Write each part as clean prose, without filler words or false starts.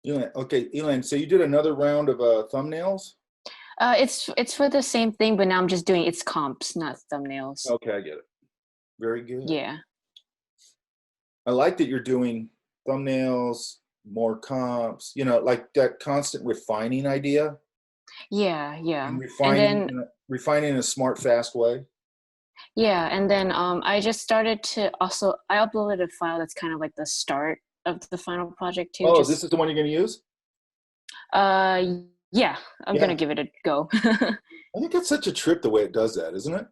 Okay, Elan, so you did another round of thumbnails? It's for the same thing, but now I'm just doing its comps, not thumbnails. Okay, I get it. Very good. Yeah. I like that you're doing thumbnails, more comps, like that constant refining idea Yeah, and yeah. And refining then refining in a smart, fast way. yeah, and then I just started to also I uploaded a file that's kind of like the start of the final project too. Oh, this Just is the one you're going to use? uh yeah, I'm gonna Yeah. give it a go. I think that's such a trip the way it does that, isn't it?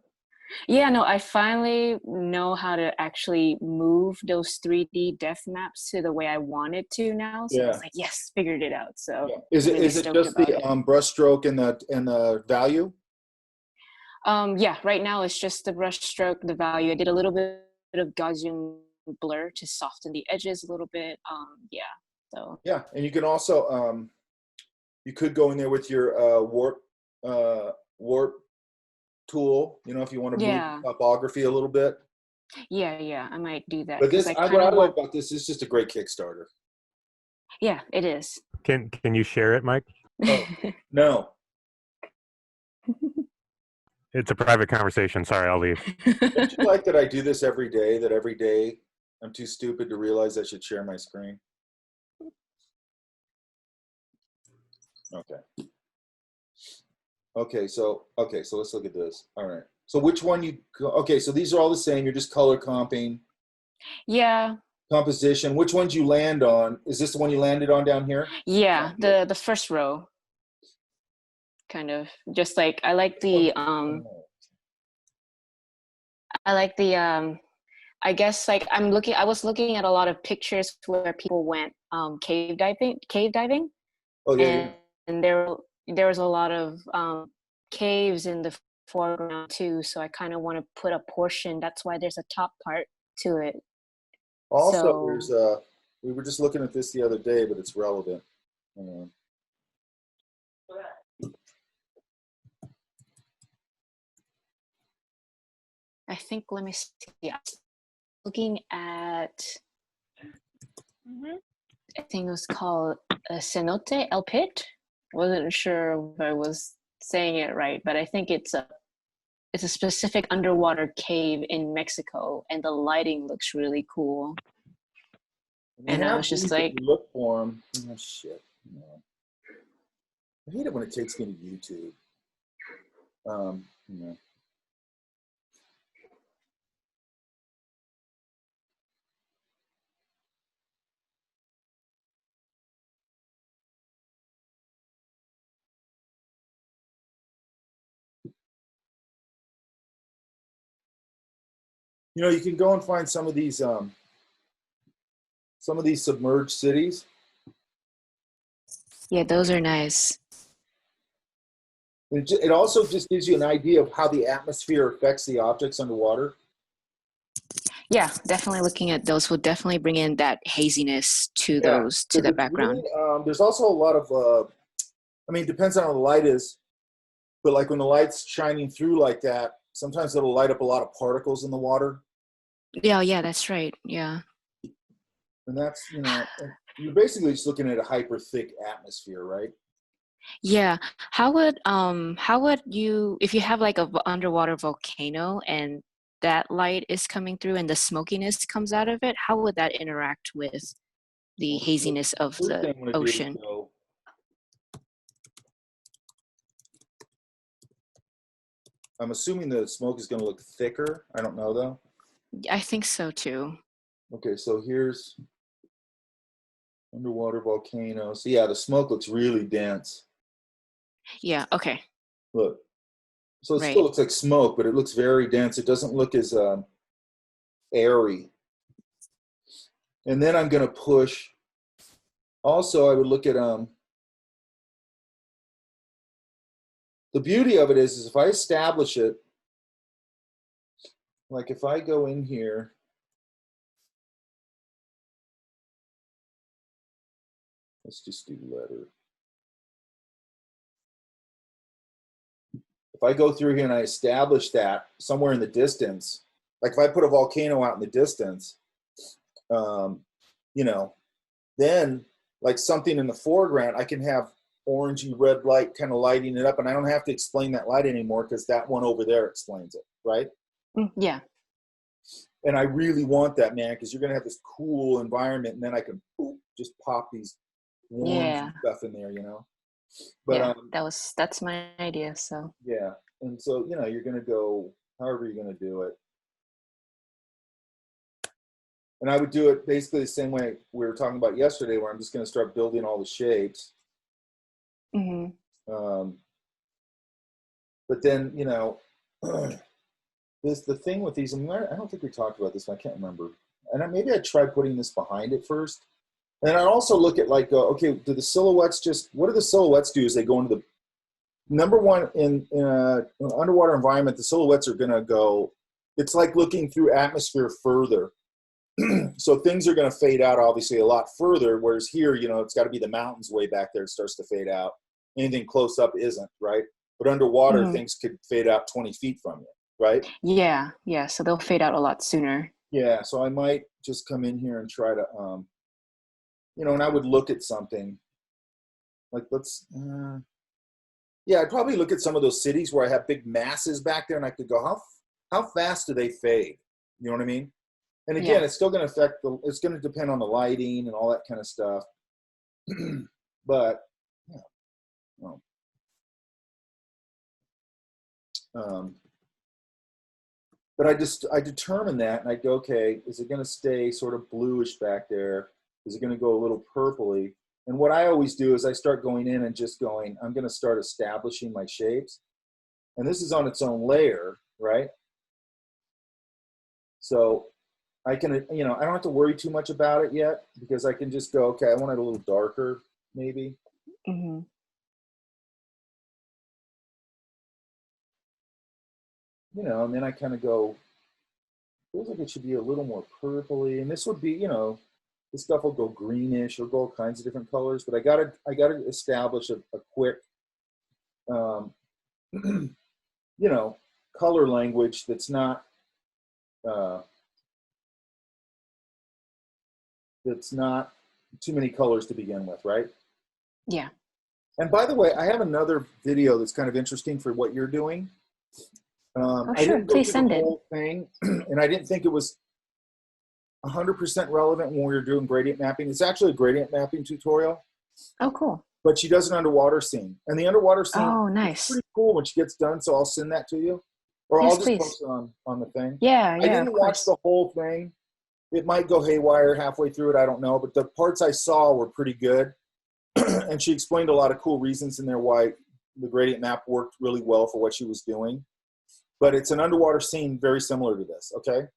Yeah, no, I finally know how to actually move those 3D depth maps to the way I wanted to now. So I was Yeah. like, yes, figured it out. So Yeah. Is I'm it really is it stoked just about the it. brush stroke and the value? Yeah, right now it's just the brush stroke, the value. I did a little bit of Gaussian blur to soften the edges a little bit. Yeah, so Yeah, and you can also you could go in there with your warp tool, if you want to move yeah, the topography a little bit. yeah, I might do that But because this, I what kind I of love want, about this is just a great Kickstarter. yeah, it is. Can you share it, Mike? Oh, no. It's a private conversation. Sorry, I'll leave. Don't you like that I do this every day, that every day I'm too stupid to realize I should share my screen? Okay. Okay, so let's look at this. All right. So which one okay, so these are all the same. You're just color comping, Yeah, composition. Which ones you land on? Is this the one you landed on down here? yeah, the first row, kind of just like I like the I guess like I was looking at a lot of pictures where people went cave diving, Oh, yeah, and, yeah. and there was a lot of caves in the foreground too. So I kind of want to put a portion. That's why there's a top part to it. Also, So we were just looking at this the other day, but it's relevant. Hang on. I think let me see. Yeah, looking at I think it was called Cenote El Pit. Wasn't sure if I was saying it right, but I think it's a specific underwater cave in Mexico, and the lighting looks really cool. And they And I have was just these if like, you look for them. Oh, shit. No. I hate it when it takes me to YouTube. You know. You can go and find some of these submerged cities. yeah, those are nice. It also just gives you an idea of how the atmosphere affects the objects underwater. Yeah, definitely looking at those will definitely bring in that haziness to Yeah, those to because the it's really background. there's also a lot of it depends on how the light is, but like when the light's shining through like that, sometimes it'll light up a lot of particles in the water, Yeah, yeah, that's right. Yeah. and that's you're basically just looking at a hyper thick atmosphere, right? Yeah. How would you if you have like a underwater volcano and that light is coming through and the smokiness comes out of it, how would that interact with the Well, haziness the of first the thing I'm going to do is ocean? go. I'm assuming the smoke is going to look thicker. I don't know though. I think so too. Okay, so here's underwater volcano. So yeah, the smoke looks really dense. Yeah, okay. Look, so it still Right. looks like smoke, but it looks very dense. It doesn't look as airy. And then I'm going to push. Also, I would look at the beauty of it is if I establish it, like if I go in here, let's just do letter. If I go through here and I establish that somewhere in the distance, like if I put a volcano out in the distance, um, you know, then like something in the foreground, I can have orangey red light kind of lighting it up, and I don't have to explain that light anymore because that one over there explains it, right? Yeah. And I really want that, man, because you're going to have this cool environment, and then I can just pop these warms Yeah. and stuff in there, you know? But Yeah, that's my idea. So yeah, and so, you know, you're going to go however you're going to do it. And I would do it basically the same way we were talking about yesterday, where I'm just going to start building all the shapes. mhm. But then, you know, the thing with these, I don't think we talked about this one. I can't remember. And maybe I tried putting this behind it first. And I also look at like, okay, do the silhouettes what do the silhouettes do as they go into the, number one, in an underwater environment, the silhouettes are going to go, it's like looking through atmosphere further. So things are going to fade out obviously a lot further, whereas here, you know, it's got to be the mountains way back there. It starts to fade out. Anything close up isn't, right? But underwater, things could fade out 20 feet from you, right? Yeah. So they'll fade out a lot sooner. Yeah, so I might just come in here and try to, you know, and I would look at something like, yeah, I'd probably look at some of those cities where I have big masses back there, and I could go, how fast do they fade? You know what I mean? And again, it's still going to affect it's going to depend on the lighting and all that kind of stuff. But, yeah. But I determined that, and I go, okay, is it going to stay sort of bluish back there? Is it going to go a little purpley? And what I always do is I start going in and just going, I'm going to start establishing my shapes. And this is on its own layer, right? So I can, you know, I don't have to worry too much about it yet, because I can just go, okay, I want it a little darker, maybe. Mm-hmm. You know, and then I kind of go, feels like it should be a little more purpley. And this would be, you know, this stuff will go greenish or go all kinds of different colors. But I gotta establish a quick, you know, color language that's not too many colors to begin with, right? Yeah. And by the way, I have another video that's kind of interesting for what you're doing. Oh, I sure. didn't go Please through send the it. whole thing, and I didn't think it was 100% relevant when we were doing gradient mapping. It's actually a gradient mapping tutorial. Oh, cool. But she does an underwater scene, and the underwater scene Oh, is nice. pretty cool when she gets done. So I'll send that to you, or Yes, I'll just please. post it on the thing. Yeah. I didn't Of watch course. the whole thing. It might go haywire halfway through it. I don't know, but the parts I saw were pretty good, and she explained a lot of cool reasons in there why the gradient map worked really well for what she was doing. But it's an underwater scene very similar to this. Okay.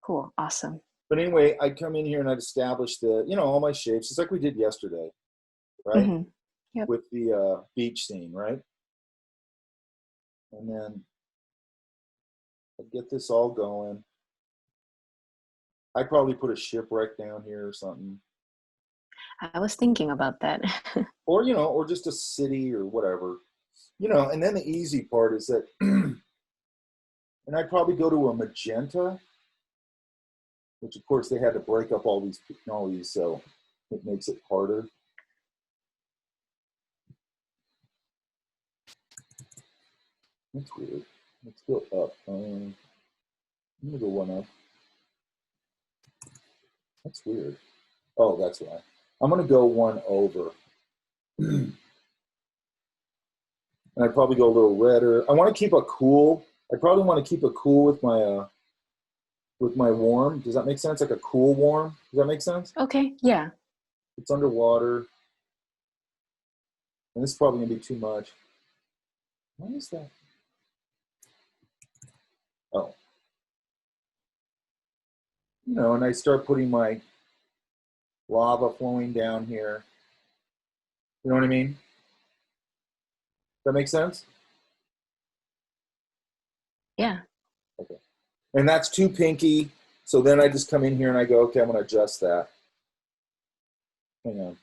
Cool. Awesome. But anyway, I'd come in here and I'd establish the, you know, all my shapes. It's like we did yesterday, right? Mm-hmm. Yep. With the beach scene, right? And then I'd get this all going. I'd probably put a shipwreck down here or something. I was thinking about that. Or, you know, or just a city or whatever. You know, and then the easy part is that, and I'd probably go to a magenta, which of course they had to break up all these, so it makes it harder. That's weird. Let's go up. I'm gonna go one up. That's weird. Oh, that's why. I'm gonna go one over. And I'd probably go a little redder. I want to keep a cool. I probably want to keep a cool with my warm. Does that make sense? Like a cool warm. Does that make sense? Okay. Yeah. It's underwater. And this is probably gonna be too much. What is that? Oh. You know, and I start putting my lava flowing down here. You know what I mean? Does that make sense? Yeah. Okay. And that's too pinky. So then I just come in here and I go, okay, I'm gonna adjust that. Hang on.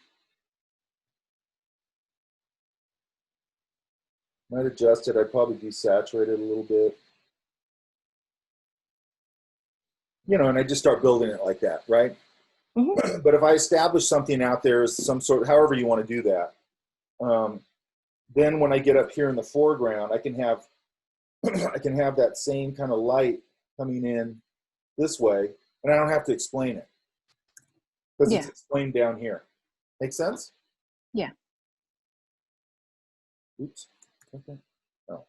Might adjust it. I'd probably desaturate it a little bit. You know, and I just start building it like that, right? But if I establish something out there as some sort, however you want to do that, then when I get up here in the foreground, I can have I can have that same kind of light coming in this way, and I don't have to explain it because it's explained down here. Make sense? Yeah. Oops. Okay. Oh.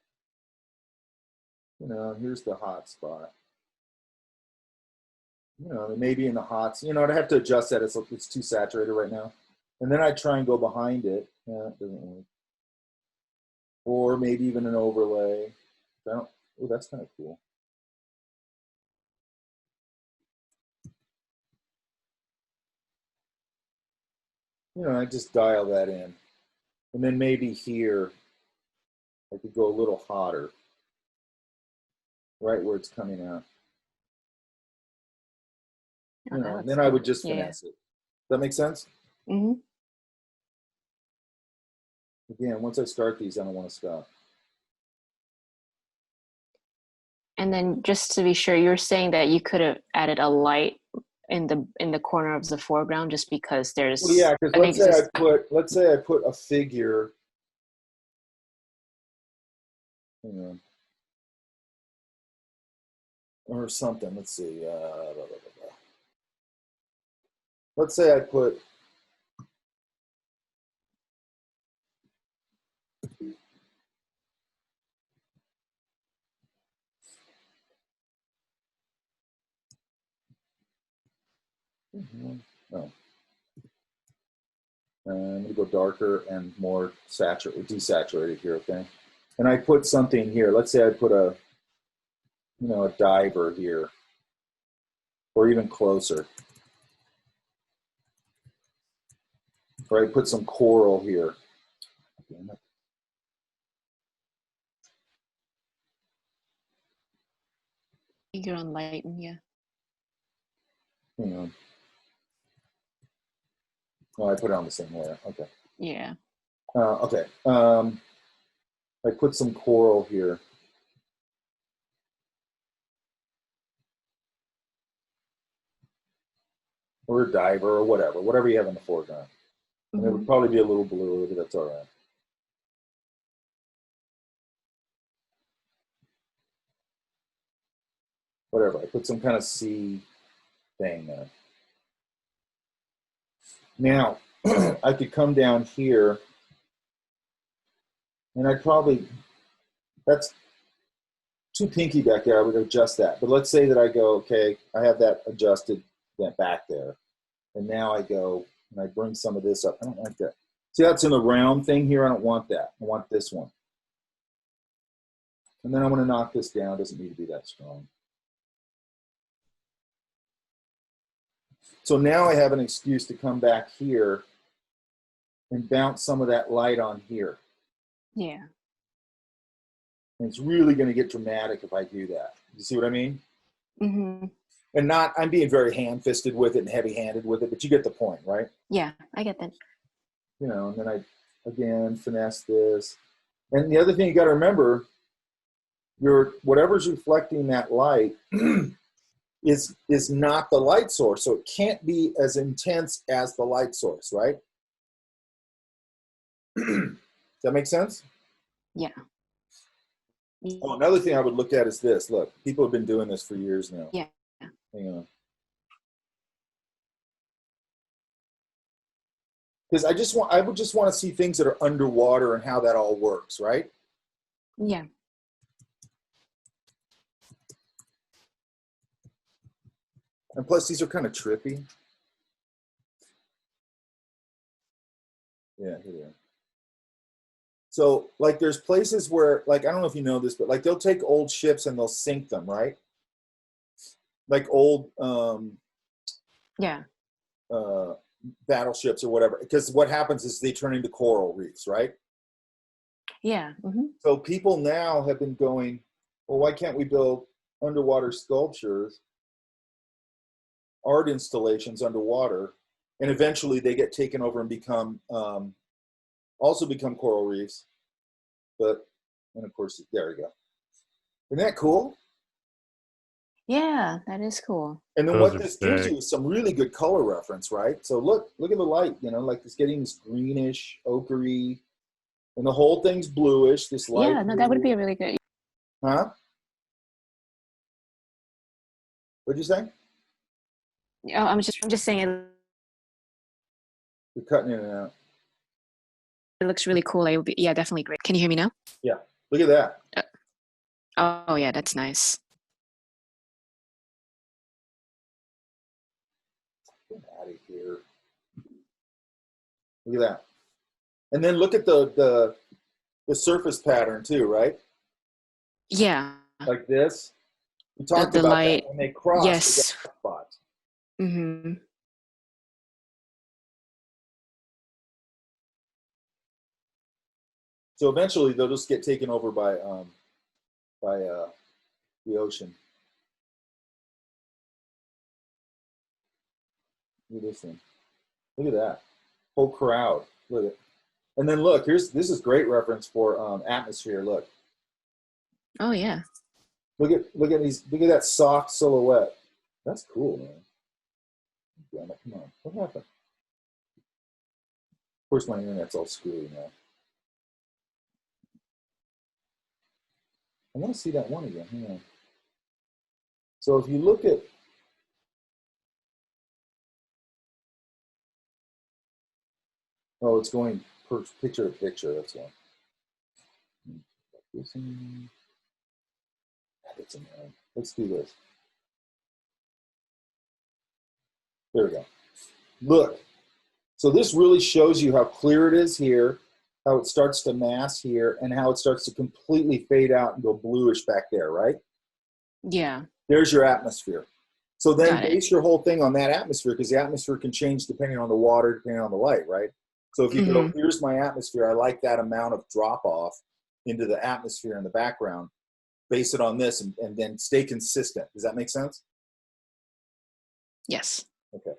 Here's the hot spot. Maybe in the hots. I'd have to adjust that. It's too saturated right now. And then I try and go behind it. Yeah, it doesn't work. Or maybe even an overlay. Oh, that's kind of cool. I just dial that in. And then maybe here, I could go a little hotter. Right where it's coming out. And then I would just finesse it. Does that make sense? Mm-hmm. Again, once I start these, I don't want to stop. And then just to be sure, you're saying that you could have added a light in the corner of the foreground just because there's. Well, yeah, because let's say I put a figure. Or something. Let's see. Blah, blah, blah. Let's say I put. Oh. I'm going to go darker and more desaturated here, okay? And I put something here. Let's say I put a diver here, or even closer. Or I put some coral here. Damn it. You're on lighten, yeah. Hang on. Oh, I put it on the same layer. Okay. Yeah. Okay. I put some coral here. Or a diver or whatever you have in the foreground. And it would probably be a little blue, but that's all right. Whatever. I put some kind of sea thing there. Now, I could come down here, and I'd probably, that's too pinky back there. I would adjust that. But let's say that I go, okay, I have that adjusted back there. And now I go, and I bring some of this up. I don't like that. See, that's in the round thing here. I don't want that. I want this one. And then I'm going to knock this down. It doesn't need to be that strong. So now I have an excuse to come back here and bounce some of that light on here. Yeah. And it's really going to get dramatic if I do that. You see what I mean? Mm-hmm. And I'm being very hand-fisted with it and heavy-handed with it, but you get the point, right? Yeah, I get that. And then I, again, finesse this. And the other thing you got to remember, whatever's reflecting that light is not the light source. So it can't be as intense as the light source, right? Does that make sense? Yeah. Oh, another thing I would look at is this. Look, people have been doing this for years now. Yeah. Hang on. Because I would just want to see things that are underwater and how that all works, right? Yeah. And plus, these are kind of trippy. Yeah, here they are. So, like, there's places where, like, I don't know if you know this, but, like, they'll take old ships and they'll sink them, right? Like old battleships or whatever. Because what happens is they turn into coral reefs, right? Yeah. Mm-hmm. So people now have been going, well, why can't we build underwater sculptures, art installations underwater, and eventually they get taken over and become coral reefs. And of course, there you go. Isn't that cool? Yeah, that is cool. And then Those what are this gives sick. you is some really good color reference, right? So look at the light, you know, like it's getting this greenish, ochery, and the whole thing's bluish, this light Yeah, no, that would be blue. a really good. Huh? What'd you say? Oh, I'm just saying You're cutting in and out. it looks really cool. It would be, yeah, definitely great. Can you hear me now? Yeah. Look at that. Oh, yeah, that's nice. Get out of here. Look at that. And then look at the surface pattern too, right? Yeah, Like this. We the talked the about that. light. When they cross, they get Yes. dark spots. Mm-hmm. So eventually they'll just get taken over by the ocean. Look at this thing. Look at that. Whole crowd. Look at it. And then look, this is great reference for atmosphere. Look. Oh, yeah. Look at that soft silhouette. That's cool, man. Damn it, come on. What happened? Of course my internet's all screwy now. I want to see that one again. Hang on. So if you look at it's going per picture to picture, that's why. That's annoying. Let's do this. There we go. Look. So this really shows you how clear it is here, how it starts to mass here, and how it starts to completely fade out and go bluish back there, right? Yeah, There's your atmosphere. So then got it. base your whole thing on that atmosphere, because the atmosphere can change depending on the water, depending on the light, right? So if you go, here's my atmosphere, I like that amount of drop off into the atmosphere in the background, base it on this, and then stay consistent. Does that make sense? Yes. Okay.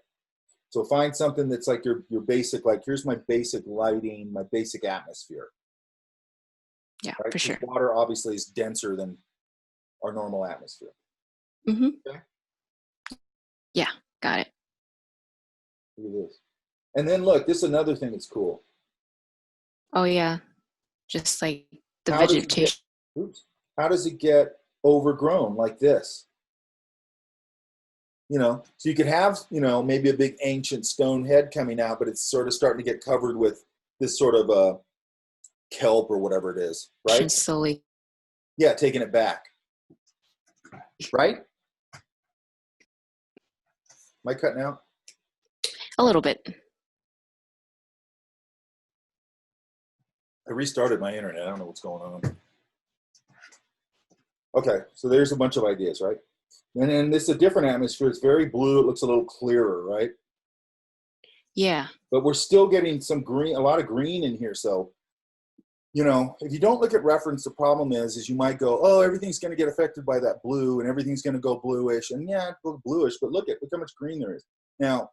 So find something that's like your basic, like here's my basic lighting, my basic atmosphere. Yeah, Right? for sure. Water obviously is denser than our normal atmosphere. Mm-hmm. Okay. Yeah, got it. Look at this. And then look, this is another thing that's cool. Oh, yeah. Just like the How does it vegetation. how does it get overgrown like this? You know, so you could have, you know, maybe a big ancient stone head coming out, but it's sort of starting to get covered with this sort of kelp or whatever it is, right? Slowly. Yeah, taking it back. Right? Am I cutting out? A little bit. I restarted my internet. I don't know what's going on. Okay, so there's a bunch of ideas, right? And then this is a different atmosphere. It's very blue. It looks a little clearer, right? Yeah. But we're still getting some green, a lot of green in here. So, you know, if you don't look at reference, the problem is you might go, oh, everything's going to get affected by that blue and everything's going to go bluish. And yeah, it'll go bluish, but look how much green there is. Now,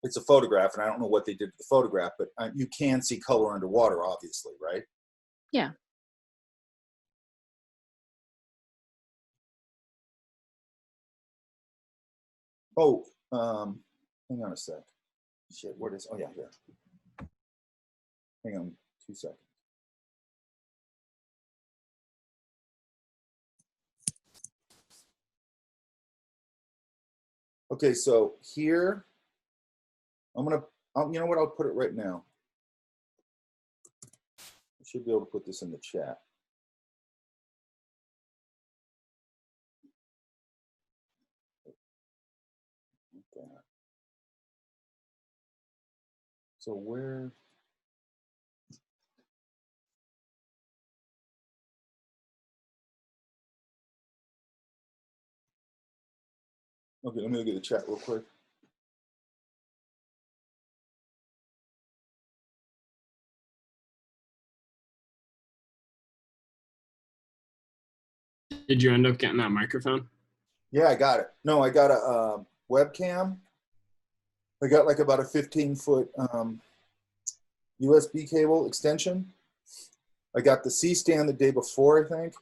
it's a photograph, and I don't know what they did to the photograph, but you can see color underwater, obviously, right? Yeah. Oh, hang on a sec. Shit, what is, oh yeah, here. Hang on 2 seconds. Okay, so here, you know what, I'll put it right now. I should be able to put this in the chat. Okay. So where, okay, let me look at the chat real quick. Did you end up getting that microphone? Yeah, I got it. No, I got a webcam. I got like about a 15-foot USB cable extension. I got the C-stand the day before, I think.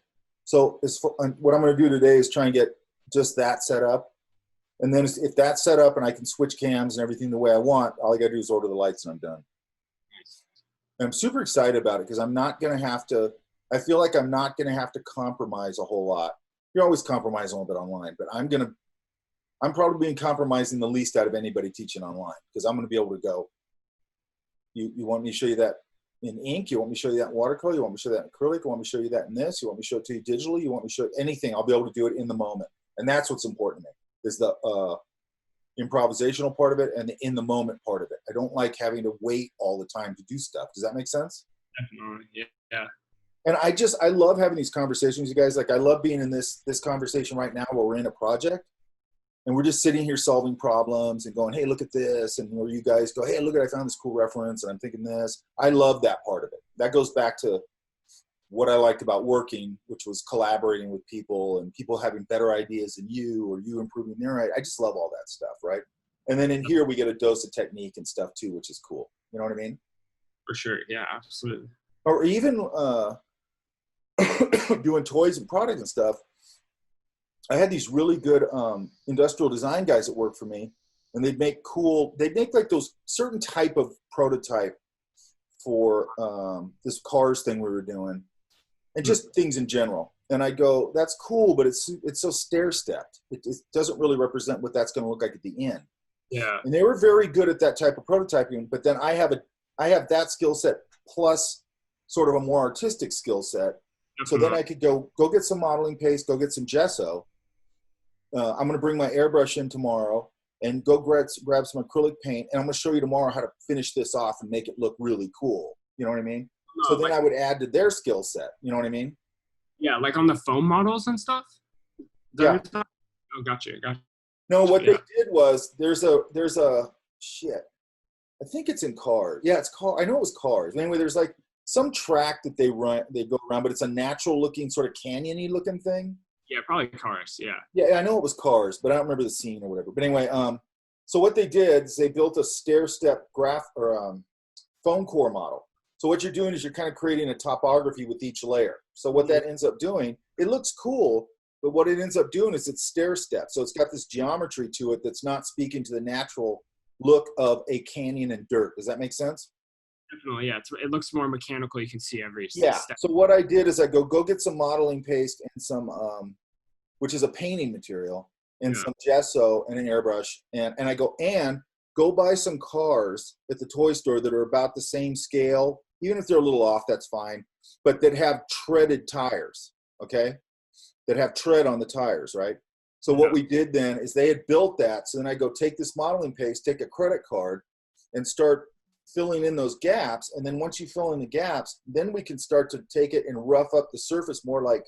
So what I'm going to do today is try and get just that setup. And then if that's set up and I can switch cams and everything the way I want, all I got to do is order the lights and I'm done. And I'm super excited about it because I'm not going to have to, I feel like I'm not going to have to compromise a whole lot. You're always compromising a little bit online, but I'm probably being compromising the least out of anybody teaching online because I'm going to be able to go, you want me to show you that in ink? You want me to show you that in watercolor? You want me to show you that in acrylic? You want me to show you that in this? You want me to show it to you digitally? You want me to show anything? I'll be able to do it in the moment. And that's what's important to me, is the improvisational part of it and the in the moment part of it. I don't like having to wait all the time to do stuff. Does that make sense? Definitely. Yeah. And I love having these conversations with you guys. Like I love being in this conversation right now where we're in a project and we're just sitting here solving problems and going, hey, look at this. And where you guys go, hey, look at, I found this cool reference and I'm thinking this. I love that part of it. That goes back to what I liked about working, which was collaborating with people and people having better ideas than you or you improving their idea. I just love all that stuff, right? And then in here we get a dose of technique and stuff too, which is cool. You know what I mean? For sure. Yeah, absolutely. Or even doing toys and products and stuff. I had these really good industrial design guys that work for me, and they'd make like those certain type of prototype for this cars thing we were doing, and just things in general. And I go, that's cool, but it's so stair-stepped. It doesn't really represent what that's going to look like at the end. Yeah. And they were very good at that type of prototyping, but then I have that skill set plus sort of a more artistic skill set. So then I could go get some modeling paste, go get some gesso. I'm going to bring my airbrush in tomorrow and go grab some acrylic paint, and I'm going to show you tomorrow how to finish this off and make it look really cool. You know what I mean? So then I would add to their skill set. You know what I mean? Yeah, like on the foam models and stuff? Yeah. Stuff? Oh, gotcha. No, what they did was there's a shit. I think it's in Cars. Yeah, it's Cars. I know it was Cars. Anyway, there's like some track that they go around, but it's a natural looking sort of canyon-y looking thing. Yeah, probably Cars. Yeah. Yeah, I know it was Cars, but I don't remember the scene or whatever. But anyway, so what they did is they built a stair-step foam core model. So what you're doing is you're kind of creating a topography with each layer. So what that ends up doing, it looks cool, but what it ends up doing is it's stair-step. So it's got this geometry to it that's not speaking to the natural look of a canyon and dirt. Does that make sense? Definitely, yeah. It looks more mechanical. You can see every step. So what I did is I go get some modeling paste and some, which is a painting material, and some gesso and an airbrush, and I go buy some cars at the toy store that are about the same scale, even if they're a little off, that's fine, but that have treaded tires, okay? That have tread on the tires, right? So what we did then is they had built that, so then I go take this modeling paste, take a credit card, and start filling in those gaps, and then once you fill in the gaps, then we can start to take it and rough up the surface more like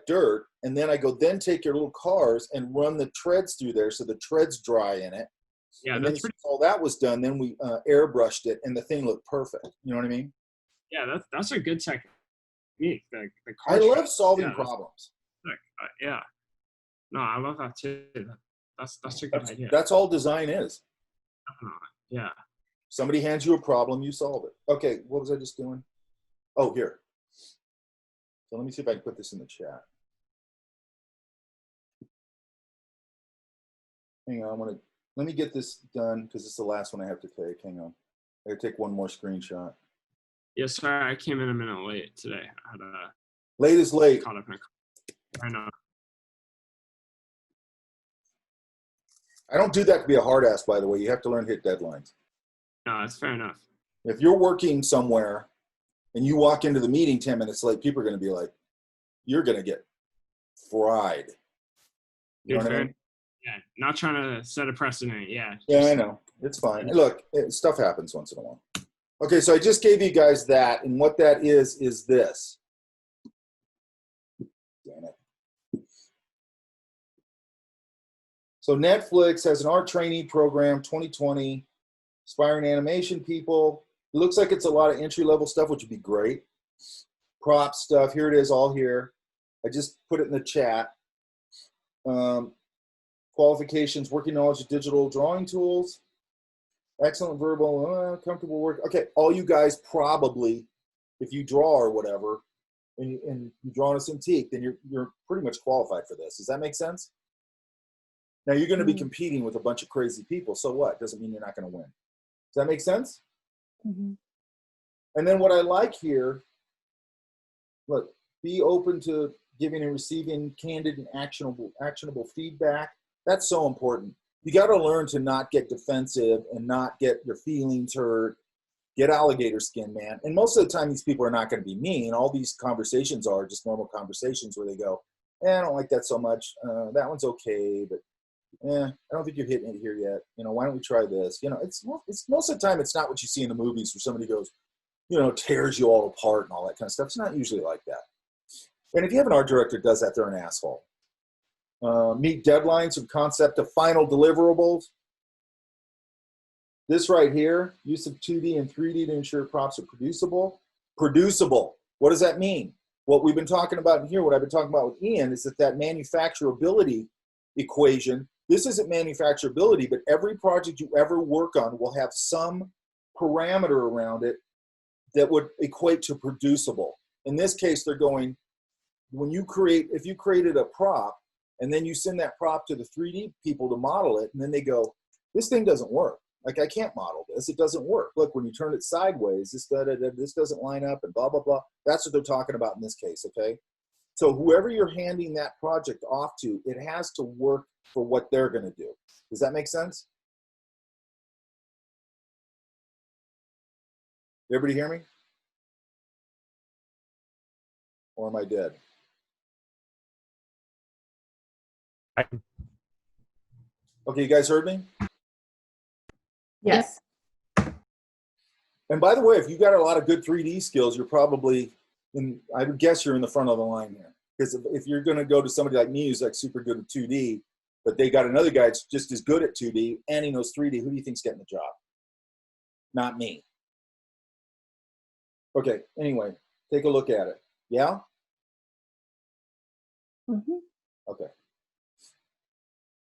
dirt, and then I go take your little cars and run the treads through there so the treads dry in it. Yeah, and that's then all that was done, then we airbrushed it, and the thing looked perfect. You know what I mean? Yeah, that's a good technique. The I love solving problems. Yeah. No, I love that too. That's a good idea. That's all design is. Yeah. Somebody hands you a problem, you solve it. Okay, what was I just doing? Oh, here. So let me see if I can put this in the chat. Hang on, let me get this done because it's the last one I have to take. Hang on. I gotta take one more screenshot. Yeah, sorry, I came in a minute late today. I had late is late. Caught up in I know. I don't do that to be a hard ass, by the way. You have to learn to hit deadlines. No, that's fair enough. If you're working somewhere and you walk into the meeting 10 minutes late, people are going to be like, you're going to get fried. You know what I mean? Yeah, not trying to set a precedent. Yeah. Yeah, I know. It's fine. Look, stuff happens once in a while. Okay, so I just gave you guys that, and what that is this. Damn it. So Netflix has an art trainee program, 2020, aspiring animation people. It looks like it's a lot of entry-level stuff, which would be great. Prop stuff, here it is, all here. I just put it in the chat. Qualifications, working knowledge of digital drawing tools. Excellent verbal, comfortable work. Okay, all you guys probably, if you draw or whatever, and you draw on a Cintiq, then you're pretty much qualified for this. Does that make sense? Now you're going to be competing with a bunch of crazy people. So what? Doesn't mean you're not going to win. Does that make sense? Mm-hmm. And then what I like here, look, be open to giving and receiving candid and actionable feedback. That's so important. You got to learn to not get defensive and not get your feelings hurt. Get alligator skin, man. And most of the time, these people are not going to be mean. All these conversations are just normal conversations where they go, I don't like that so much. That one's okay, but I don't think you're hitting it here yet. Why don't we try this? It's most of the time, it's not what you see in the movies where somebody goes, tears you all apart and all that kind of stuff. It's not usually like that. And if you have an art director that does that, they're an asshole. Meet deadlines from concept to final deliverables. This right here, use of 2D and 3D to ensure props are producible. Producible. What does that mean? What we've been talking about here, what I've been talking about with Ian, is that manufacturability equation, this isn't manufacturability, but every project you ever work on will have some parameter around it that would equate to producible. In this case, they're going, if you created a prop, and then you send that prop to the 3D people to model it, and then they go, this thing doesn't work. Like, I can't model this. It doesn't work. Look, when you turn it sideways, this doesn't line up and blah, blah, blah. That's what they're talking about in this case, okay? So whoever you're handing that project off to, it has to work for what they're going to do. Does that make sense? Everybody hear me? Or am I dead? Okay, you guys heard me? Yes. And by the way, if you got a lot of good 3D skills, you're probably I would guess you're in the front of the line here. Because if you're going to go to somebody like me who's like super good at 2D, but they got another guy that's just as good at 2D and he knows 3D, who do you think's getting the job? Not me. Okay, anyway, take a look at it. Yeah? Mm-hmm. Okay.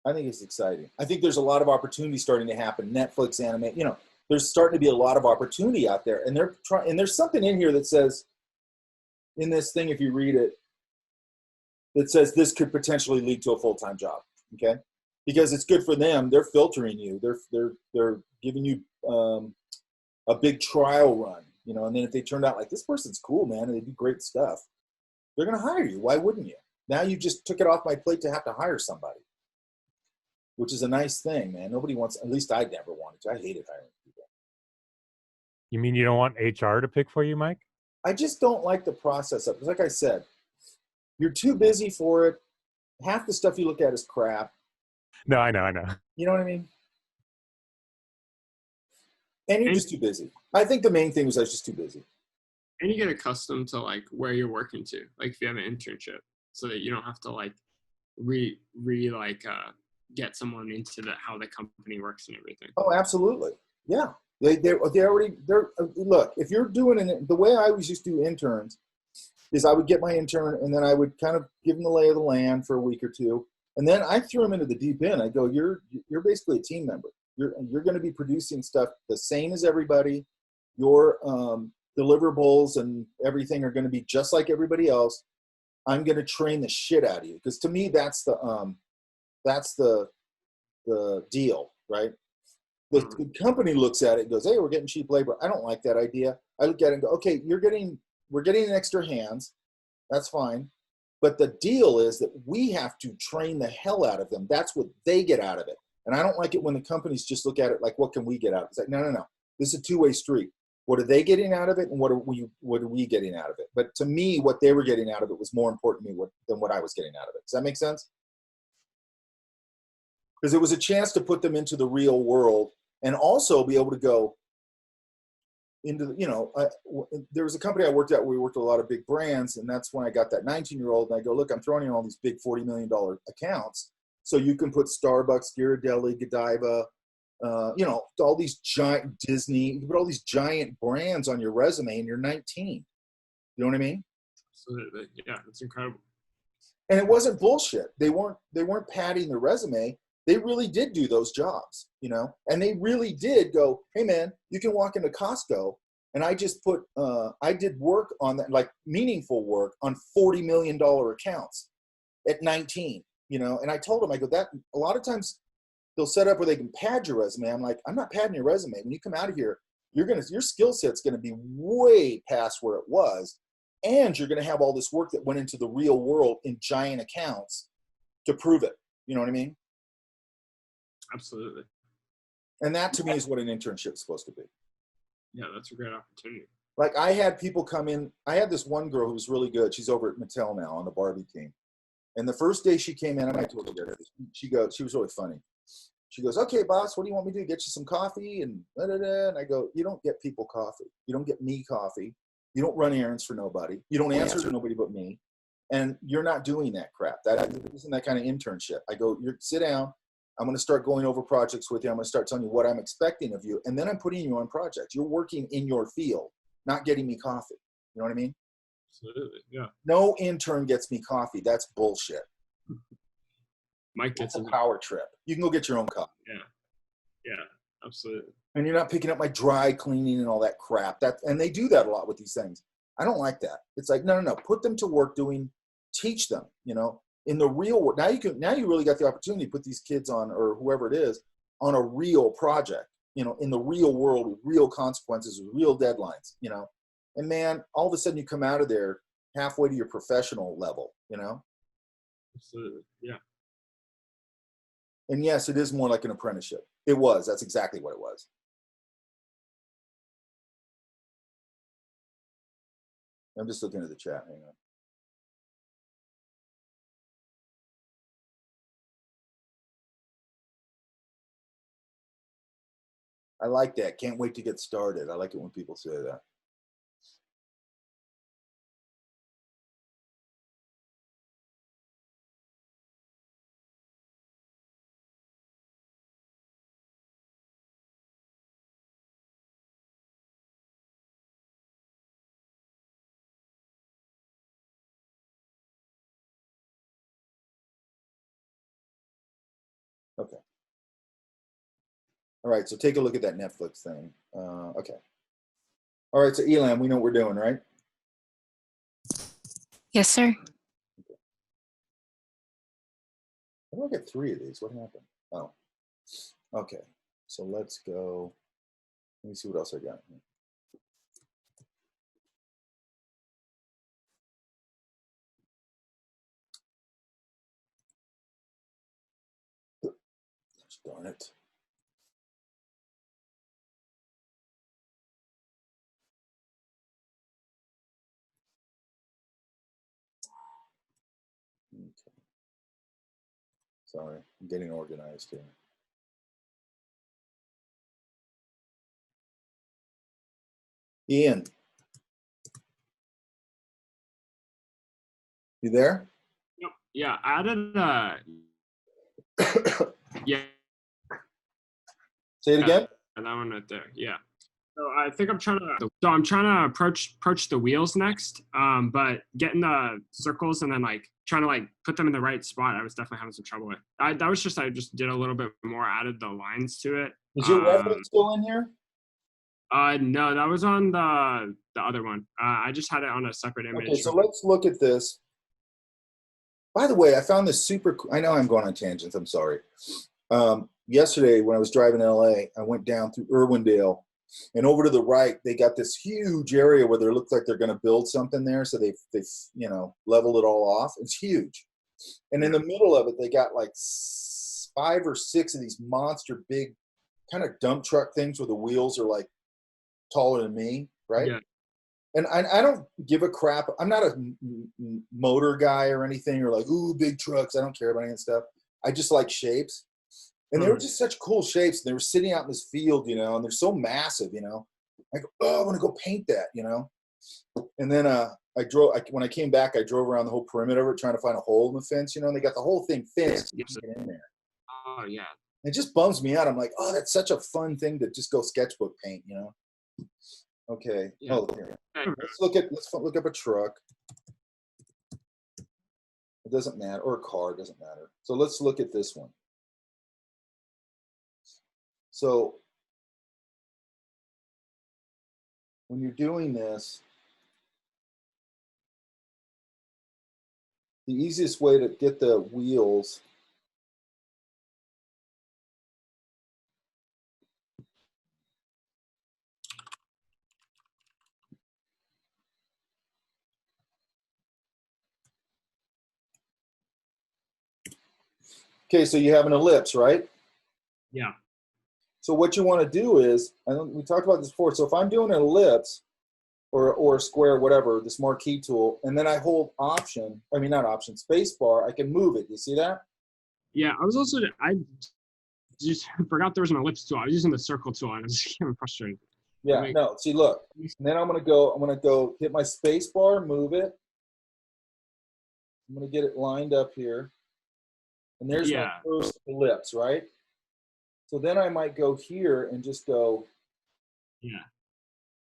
I think it's exciting. I think there's a lot of opportunity starting to happen. Netflix, anime, there's starting to be a lot of opportunity out there. And there's something in here that says, in this thing, if you read it, that says this could potentially lead to a full-time job, okay? Because it's good for them. They're filtering you. They're giving you a big trial run, and then if they turned out like, this person's cool, man, and they do great stuff, they're going to hire you. Why wouldn't you? Now you just took it off my plate to have to hire somebody, which is a nice thing, man. Nobody wants, at least I never wanted to. I hated hiring people. You mean you don't want HR to pick for you, Mike? I just don't like the process of it. Like I said, you're too busy for it. Half the stuff you look at is crap. No, I know. You know what I mean? And you're just too busy. I think the main thing was I was just too busy. And you get accustomed to like where you're working to, like if you have an internship, so that you don't have to like get someone into how the company works and everything. Oh, absolutely. Yeah. They're look, if you're doing the way I always used to do interns is I would get my intern and then I would kind of give them the lay of the land for a week or two. And then I threw them into the deep end. I go, you're basically a team member. You're going to be producing stuff the same as everybody. Your deliverables and everything are going to be just like everybody else. I'm going to train the shit out of you. Because to me, that's the deal, right? The company looks at it and goes, hey, we're getting cheap labor. I don't like that idea. I look at it and go, okay, we're getting extra hands. That's fine. But the deal is that we have to train the hell out of them. That's what they get out of it. And I don't like it when the companies just look at it like, what can we get out of it? It's like, no. This is a two-way street. What are they getting out of it, and what are we getting out of it? But to me, what they were getting out of it was more important to me than what I was getting out of it. Does that make sense? Because it was a chance to put them into the real world and also be able to go into, there was a company I worked at where we worked with a lot of big brands, and that's when I got that 19-year-old, and I go, look, I'm throwing in all these big $40 million accounts, so you can put Starbucks, Ghirardelli, Godiva, all these giant Disney, you can put all these giant brands on your resume and you're 19. You know what I mean? Absolutely. Yeah, it's incredible. And it wasn't bullshit. They weren't padding the resume. They really did do those jobs, and they really did go, hey man, you can walk into Costco And I just put, I did work on that, like meaningful work on $40 million accounts at 19, you know? And I told them, I go, that a lot of times they'll set up where they can pad your resume. I'm like, I'm not padding your resume. When you come out of here, your skill set's going to be way past where it was. And you're going to have all this work that went into the real world in giant accounts to prove it. You know what I mean? Absolutely. And that to me is what an internship is supposed to be. Yeah, that's a great opportunity. Like I had people come in. I had this one girl who was really good. She's over at Mattel now on the Barbie team. And the first day she came in, I told her this. She was really funny. She goes, okay, boss, what do you want me to do? Get you some coffee? And da, da, da. And I go, you don't get people coffee. You don't get me coffee. You don't run errands for nobody. You don't answer to nobody but me. And you're not doing that crap. That isn't that kind of internship. I go, sit down. I'm going to start going over projects with you. I'm going to start telling you what I'm expecting of you. And then I'm putting you on projects. You're working in your field, not getting me coffee. You know what I mean? Absolutely. Yeah. No intern gets me coffee. That's bullshit. Mike It's gets a power trip. You can go get your own coffee. Yeah. Yeah. Absolutely. And you're not picking up my dry cleaning and all that crap. And they do that a lot with these things. I don't like that. It's like, no. Put them to work teach them, you know, in the real world. Now you really got the opportunity to put these kids on, or whoever it is, on a real project, you know, in the real world with real consequences, with real deadlines, you know. And man, all of a sudden you come out of there halfway to your professional level, you know. Absolutely. Yeah. And yes, it is more like an apprenticeship. It was. That's exactly what it was. I'm just looking at the chat. Hang on. I like that. Can't wait to get started. I like it when people say that. Okay. All right, so take a look at that Netflix thing. Okay. All right, so Elam, we know what we're doing, right? Yes, sir. How do I get 3 of these? What happened? Oh, okay. So let's go. Let me see what else I got here. Gosh darn it. Okay. Sorry, I'm getting organized here. Ian, you there? Yep. Yeah. I added yeah. Say it again. That one right there. Yeah. So I think I'm trying to approach the wheels next. But getting the circles and then like trying to like put them in the right spot, I was definitely having some trouble with. I just did a little bit more, added the lines to it. Is your reference still in here? No, that was on the other one. I just had it on a separate image. Okay, so let's look at this. By the way, I found this super. I know I'm going on tangents. I'm sorry. Yesterday, when I was driving to LA, I went down through Irwindale, and over to the right, they got this huge area where they look like they're going to build something there. So they leveled it all off. It's huge, and in the middle of it, they got like 5 or 6 of these monster big, kind of dump truck things where the wheels are like taller than me, right? Yeah. And I don't give a crap. I'm not a motor guy or anything, or like, ooh, big trucks. I don't care about any of that stuff. I just like shapes. And they were just such cool shapes. They were sitting out in this field, you know, and they're so massive, you know. I go, oh, I want to go paint that, you know. And then when I came back, I drove around the whole perimeter of it trying to find a hole in the fence, you know, and they got the whole thing fenced. You can get in there. Oh, yeah. It just bums me out. I'm like, oh, that's such a fun thing to just go sketchbook paint, you know. Okay. Yeah. Oh, here. Let's look up a truck. It doesn't matter, or a car, it doesn't matter. So let's look at this one. So when you're doing this, the easiest way to get the wheels okay, so you have an ellipse, right? Yeah. So what you want to do is, we talked about this before, so if I'm doing an ellipse or a square, whatever, this marquee tool, and then I hold option, I mean not option, space bar, I can move it. You see that? Yeah. I just forgot there was an ellipse tool. I was using the circle tool and I was getting frustrated. Yeah, Like, no, see, look. And then I'm gonna go hit my space bar, move it. I'm gonna get it lined up here. And there's my Yeah. first ellipse, right? So then I might go here and just go Yeah.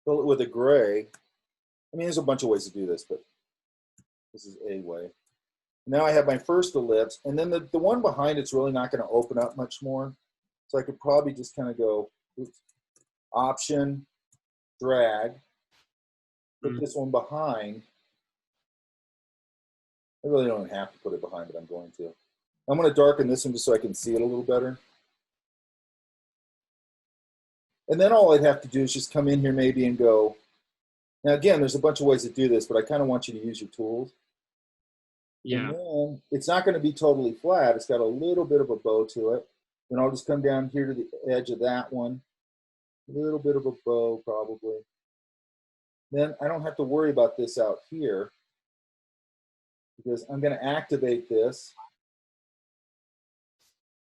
fill it with a gray. I mean, there's a bunch of ways to do this, but this is a way. Now I have my first ellipse, and then the one behind it's really not going to open up much more. So I could probably just kind of go, oops, option, drag, put this one behind. I really don't have to put it behind, but I'm going to. I'm going to darken this one just so I can see it a little better. And then all I'd have to do is just come in here maybe and go. Now again, there's a bunch of ways to do this, but I kind of want you to use your tools. Yeah. And then it's not going to be totally flat. It's got a little bit of a bow to it. Then I'll just come down here to the edge of that one. A little bit of a bow probably. Then I don't have to worry about this out here because I'm going to activate this.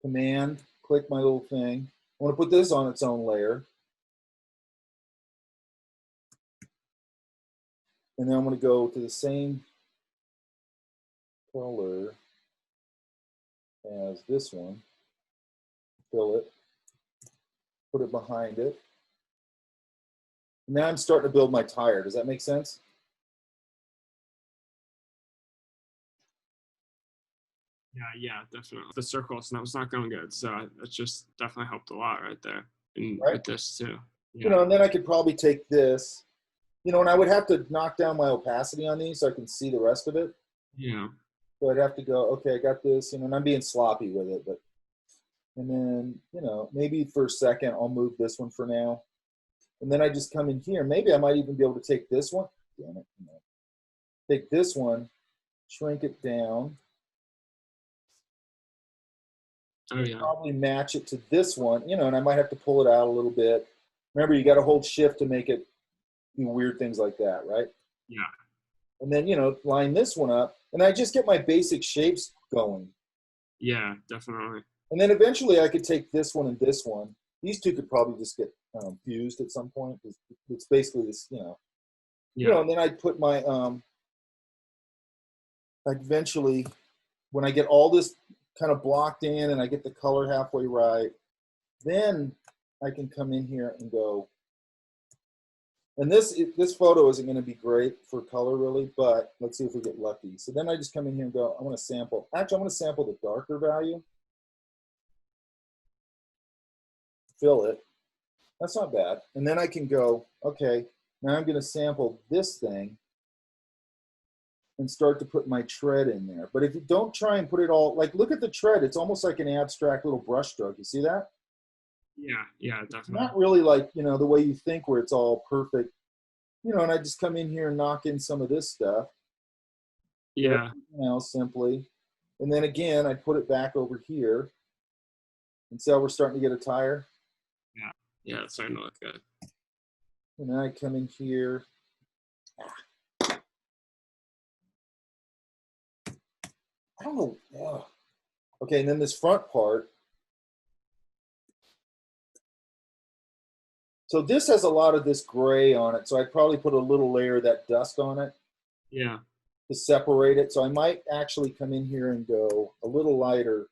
Command, click my little thing. I want to put this on its own layer. And then I'm going to go to the same color as this one. Fill it. Put it behind it. Now I'm starting to build my tire. Does that make sense? Yeah, definitely. The circles, and that was not going good. So that just definitely helped a lot right there. And Right. with this too. Yeah. You know, and then I could probably take this, you know, and I would have to knock down my opacity on these so I can see the rest of it. Yeah. So I'd have to go, okay, I got this, you know, and I'm being sloppy with it, but, and then, you know, maybe for a second, I'll move this one for now. And then I just come in here. Maybe I might even be able to take this one. Damn it. No. Take this one, shrink it down. Oh yeah. Probably match it to this one, you know, and I might have to pull it out a little bit. Remember, you got to hold shift to make it do weird things like that, right? Yeah. And then, you know, line this one up, and I just get my basic shapes going. Yeah, definitely. And then eventually I could take this one and this one. These two could probably just get fused at some point. It's basically this, you know. Yeah. You know, and then I'd put my, like eventually, when I get all this kind of blocked in and I get the color halfway right, then I can come in here and go. And this photo isn't going to be great for color really, but let's see if we get lucky. So then I just come in here and go, I want to sample. Actually, I want to sample the darker value. Fill it. That's not bad. And then I can go, okay, now I'm going to sample this thing and start to put my tread in there. But if you don't try and put it all, like look at the tread, it's almost like an abstract little brush stroke. You see that? Yeah, definitely. Not really like, you know, the way you think where it's all perfect. You know, and I just come in here and knock in some of this stuff. Yeah. You know, simply. And then again, I put it back over here. And so we're starting to get a tire. Yeah, it's starting to look good. And then I come in here. I don't know. Ugh. Okay, and then this front part. So this has a lot of this gray on it. So I'd probably put a little layer of that dust on it Yeah. to separate it. So I might actually come in here and go a little lighter.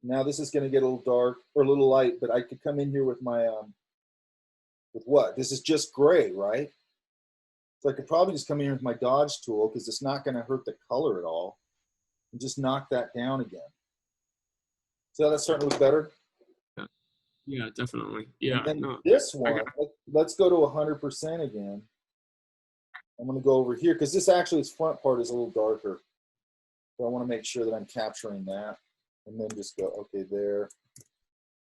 Now this is going to get a little dark or a little light, but I could come in here with my, with what? This is just gray, right? So I could probably just come in here with my dodge tool because it's not going to hurt the color at all. And just knock that down again. So that's starting to look better? Yeah, definitely. Yeah. And then No. this I one, got- let's go to 100% again. I'm going to go over here because this actually, this front part is a little darker. So I want to make sure that I'm capturing that. And then just go, okay, there.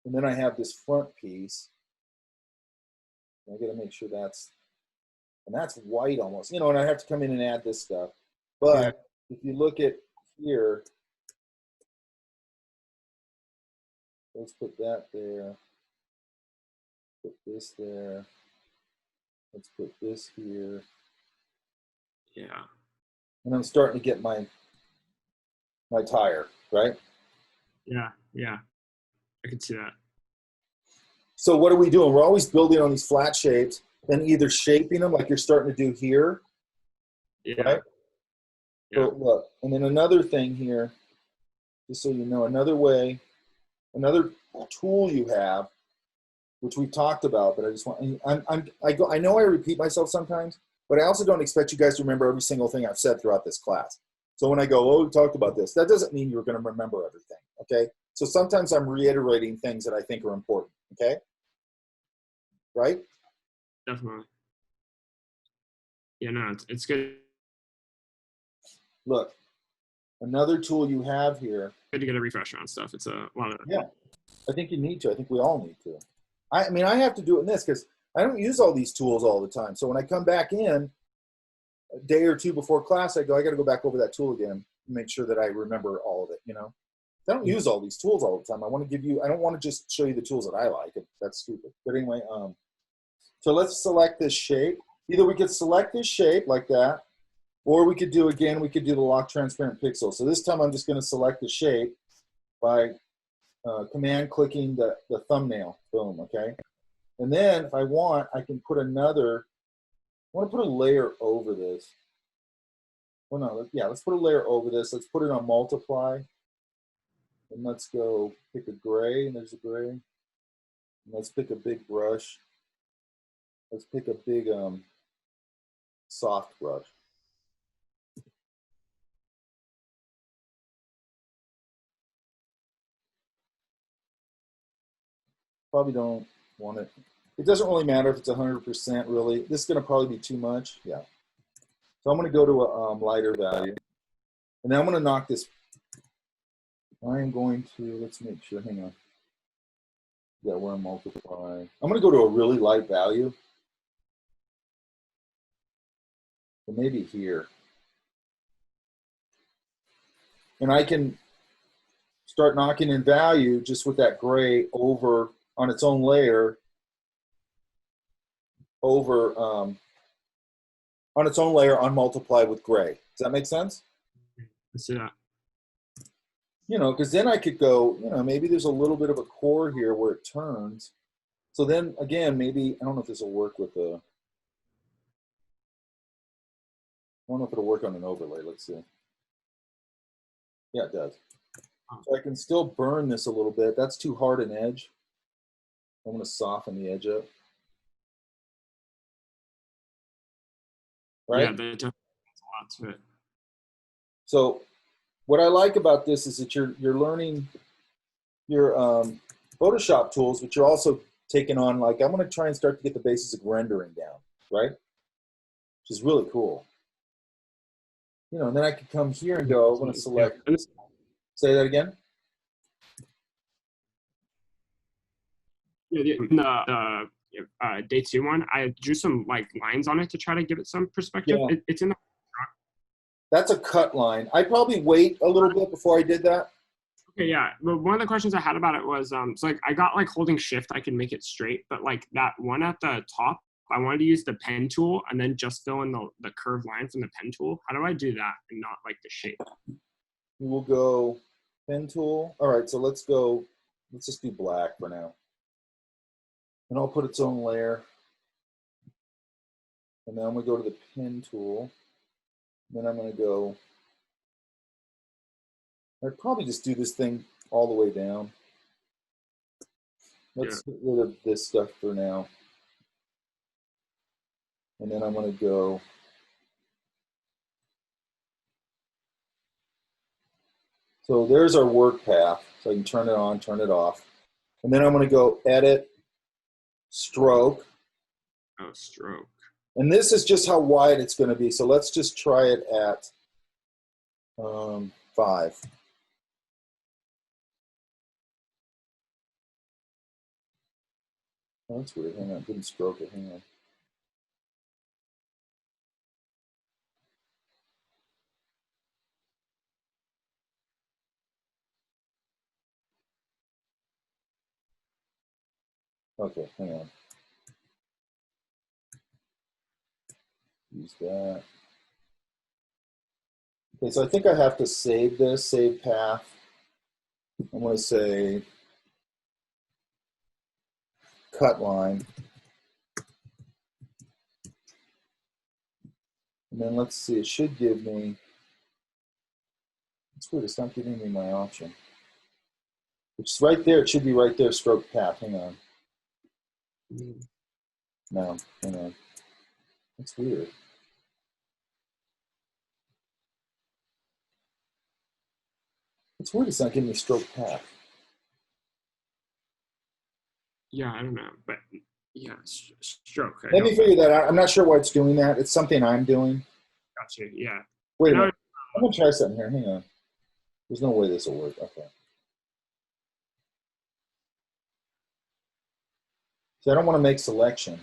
And then I have this front piece. I got to make sure that's, and that's white almost, you know, and I have to come in and add this stuff. But if you look at here, let's put that there. Put this there. Let's put this here. Yeah. And I'm starting to get my tire, right? Yeah. Yeah. I can see that. So what are we doing? We're always building on these flat shapes, then either shaping them like you're starting to do here, Yeah. right? Yeah. So look, and then another thing here, just so you know, another way, another tool you have, which we've talked about, but I just want, I know I repeat myself sometimes, but I also don't expect you guys to remember every single thing I've said throughout this class. So when I go, oh, we talked about this, that doesn't mean you're going to remember everything, okay? So sometimes I'm reiterating things that I think are important, okay? Right? Definitely. Yeah. No, it's good. Look, another tool you have here. Good to get a refresher on stuff. It's a lot of. Yeah, I think you need to. I think we all need to. I mean, I have to do it in this because I don't use all these tools all the time. So when I come back in a day or two before class, I go, I got to go back over that tool again and make sure that I remember all of it, you know? I don't use all these tools all the time. I want to give you, I don't want to just show you the tools that I like. That's stupid. But anyway, so let's select this shape. Either we could select this shape like that, or we could do, again, we could do the lock transparent pixel. So this time I'm just going to select the shape by command clicking the thumbnail. Boom, okay? And then if I want, I can put another, I want to put a layer over this. Well, no, yeah, let's put a layer over this. Let's put it on multiply. And let's go pick a gray, and there's a gray. And let's pick a big brush. Let's pick a big soft brush. Probably don't want it. It doesn't really matter if it's 100% really. This is going to probably be too much. Yeah. So I'm going to go to a lighter value. And then I'm going to knock this. I am going to, let's make sure, hang on. Yeah, we're on multiply. I'm going to go to a really light value. So maybe here. And I can start knocking in value just with that gray over on its own layer over on its own layer on multiply with gray. Does that make sense? I see that. You know, because then I could go, you know, maybe there's a little bit of a core here where it turns. So then again, maybe, I don't know if this will work with I don't know if it'll work on an overlay. Let's see. Yeah, it does. So I can still burn this a little bit. That's too hard an edge. I'm going to soften the edge up. Right? Yeah, that definitely adds a lot to it. So what I like about this is that you're learning your Photoshop tools, but you're also taking on, like, I'm going to try and start to get the basics of rendering down, right? Which is really cool. You know, and then I could come here and go, I'm going to select, Yeah. say that again? Yeah, the day two one, I drew some like lines on it to try to give it some perspective. Yeah. It's in the. That's a cut line. I'd probably wait a little bit before I did that. Okay, yeah. But one of the questions I had about it was, so like I got like holding shift, I can make it straight, but like that one at the top, I wanted to use the pen tool and then just fill in the curved line from the pen tool. How do I do that and not like the shape? We'll go pen tool. All right, so let's go, let's just do black for now. And I'll put its own layer. And then I'm going to go to the pen tool. Then I'm going to go, I'd probably just do this thing all the way down. Let's get rid of this stuff for now. And then I'm going to go, so there's our work path. So I can turn it on, turn it off. And then I'm going to go edit, stroke. Oh, stroke. And this is just how wide it's going to be. So let's just try it at 5. Oh, that's weird. Hang on. Didn't stroke it. Hang on. Okay, hang on. Use that. Okay, so I think I have to save this, save path. I'm going to say cut line. And then let's see, it should give me, it's weird, it's not giving me my option. It's right there, it should be right there, stroke path, hang on. No, hang on. That's weird. It's weird it's not giving me stroke path. Yeah, I don't know, but yeah, stroke. Let me figure that out. I'm not sure why it's doing that. It's something I'm doing. Gotcha. Yeah. Wait a No, minute. I'm going to try something here. Hang on. There's no way this will work. Okay. So I don't want to make selection.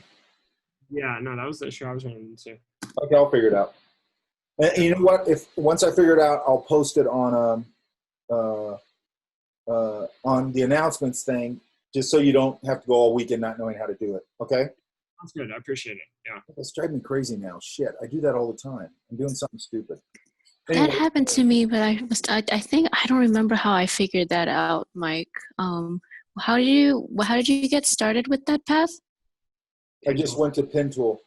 yeah, no, that was the issue I was running into. Okay, I'll figure it out. And you know what? If once I figure it out, I'll post it on the announcements thing, just so you don't have to go all weekend not knowing how to do it. Okay? That's good. I appreciate it. Yeah. It's driving me crazy now. Shit, I do that all the time. I'm doing something stupid. That Anyway, happened to me, but I think I don't remember how I figured that out, Mike. How did you get started with that path? I just went to pen tool.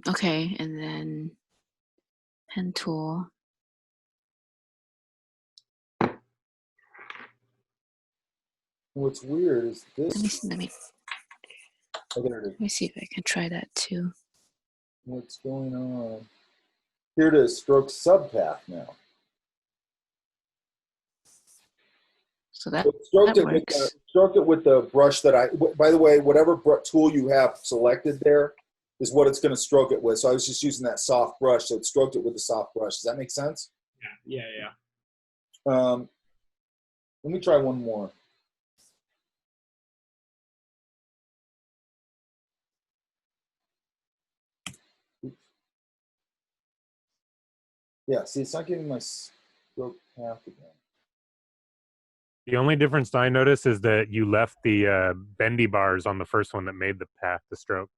Okay, and then pen tool. What's weird is this. Let me Oh, there it is. let me see if I can try that too. What's going on? Here it is, stroke subpath now. So that Stroked works. it with the brush that by the way, whatever tool you have selected there is what it's going to stroke it with. So I was just using that soft brush, so it stroked it with the soft brush. Does that make sense? Yeah. Let me try one more. Oops. Yeah, see, it's not giving my stroke path again. The only difference I noticed is that you left the bendy bars on the first one that made the path to stroke.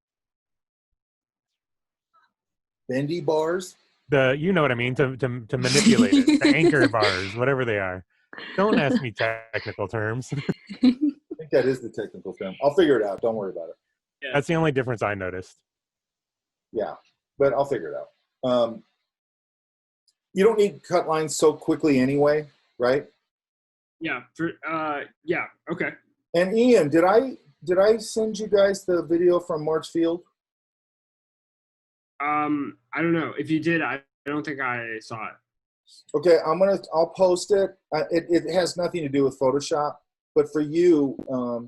Bendy bars? You know what I mean, to manipulate it. The anchor bars, whatever they are. Don't ask me technical terms. I think that is the technical term. I'll figure it out. Don't worry about it. Yeah. That's the only difference I noticed. Yeah, but I'll figure it out. You don't need cut lines so quickly anyway, right? Yeah. Yeah. Okay. And Ian, did I send you guys the video from March Field? I don't know. If you did, I don't think I saw it. Okay, I'll post it. It has nothing to do with Photoshop, but for you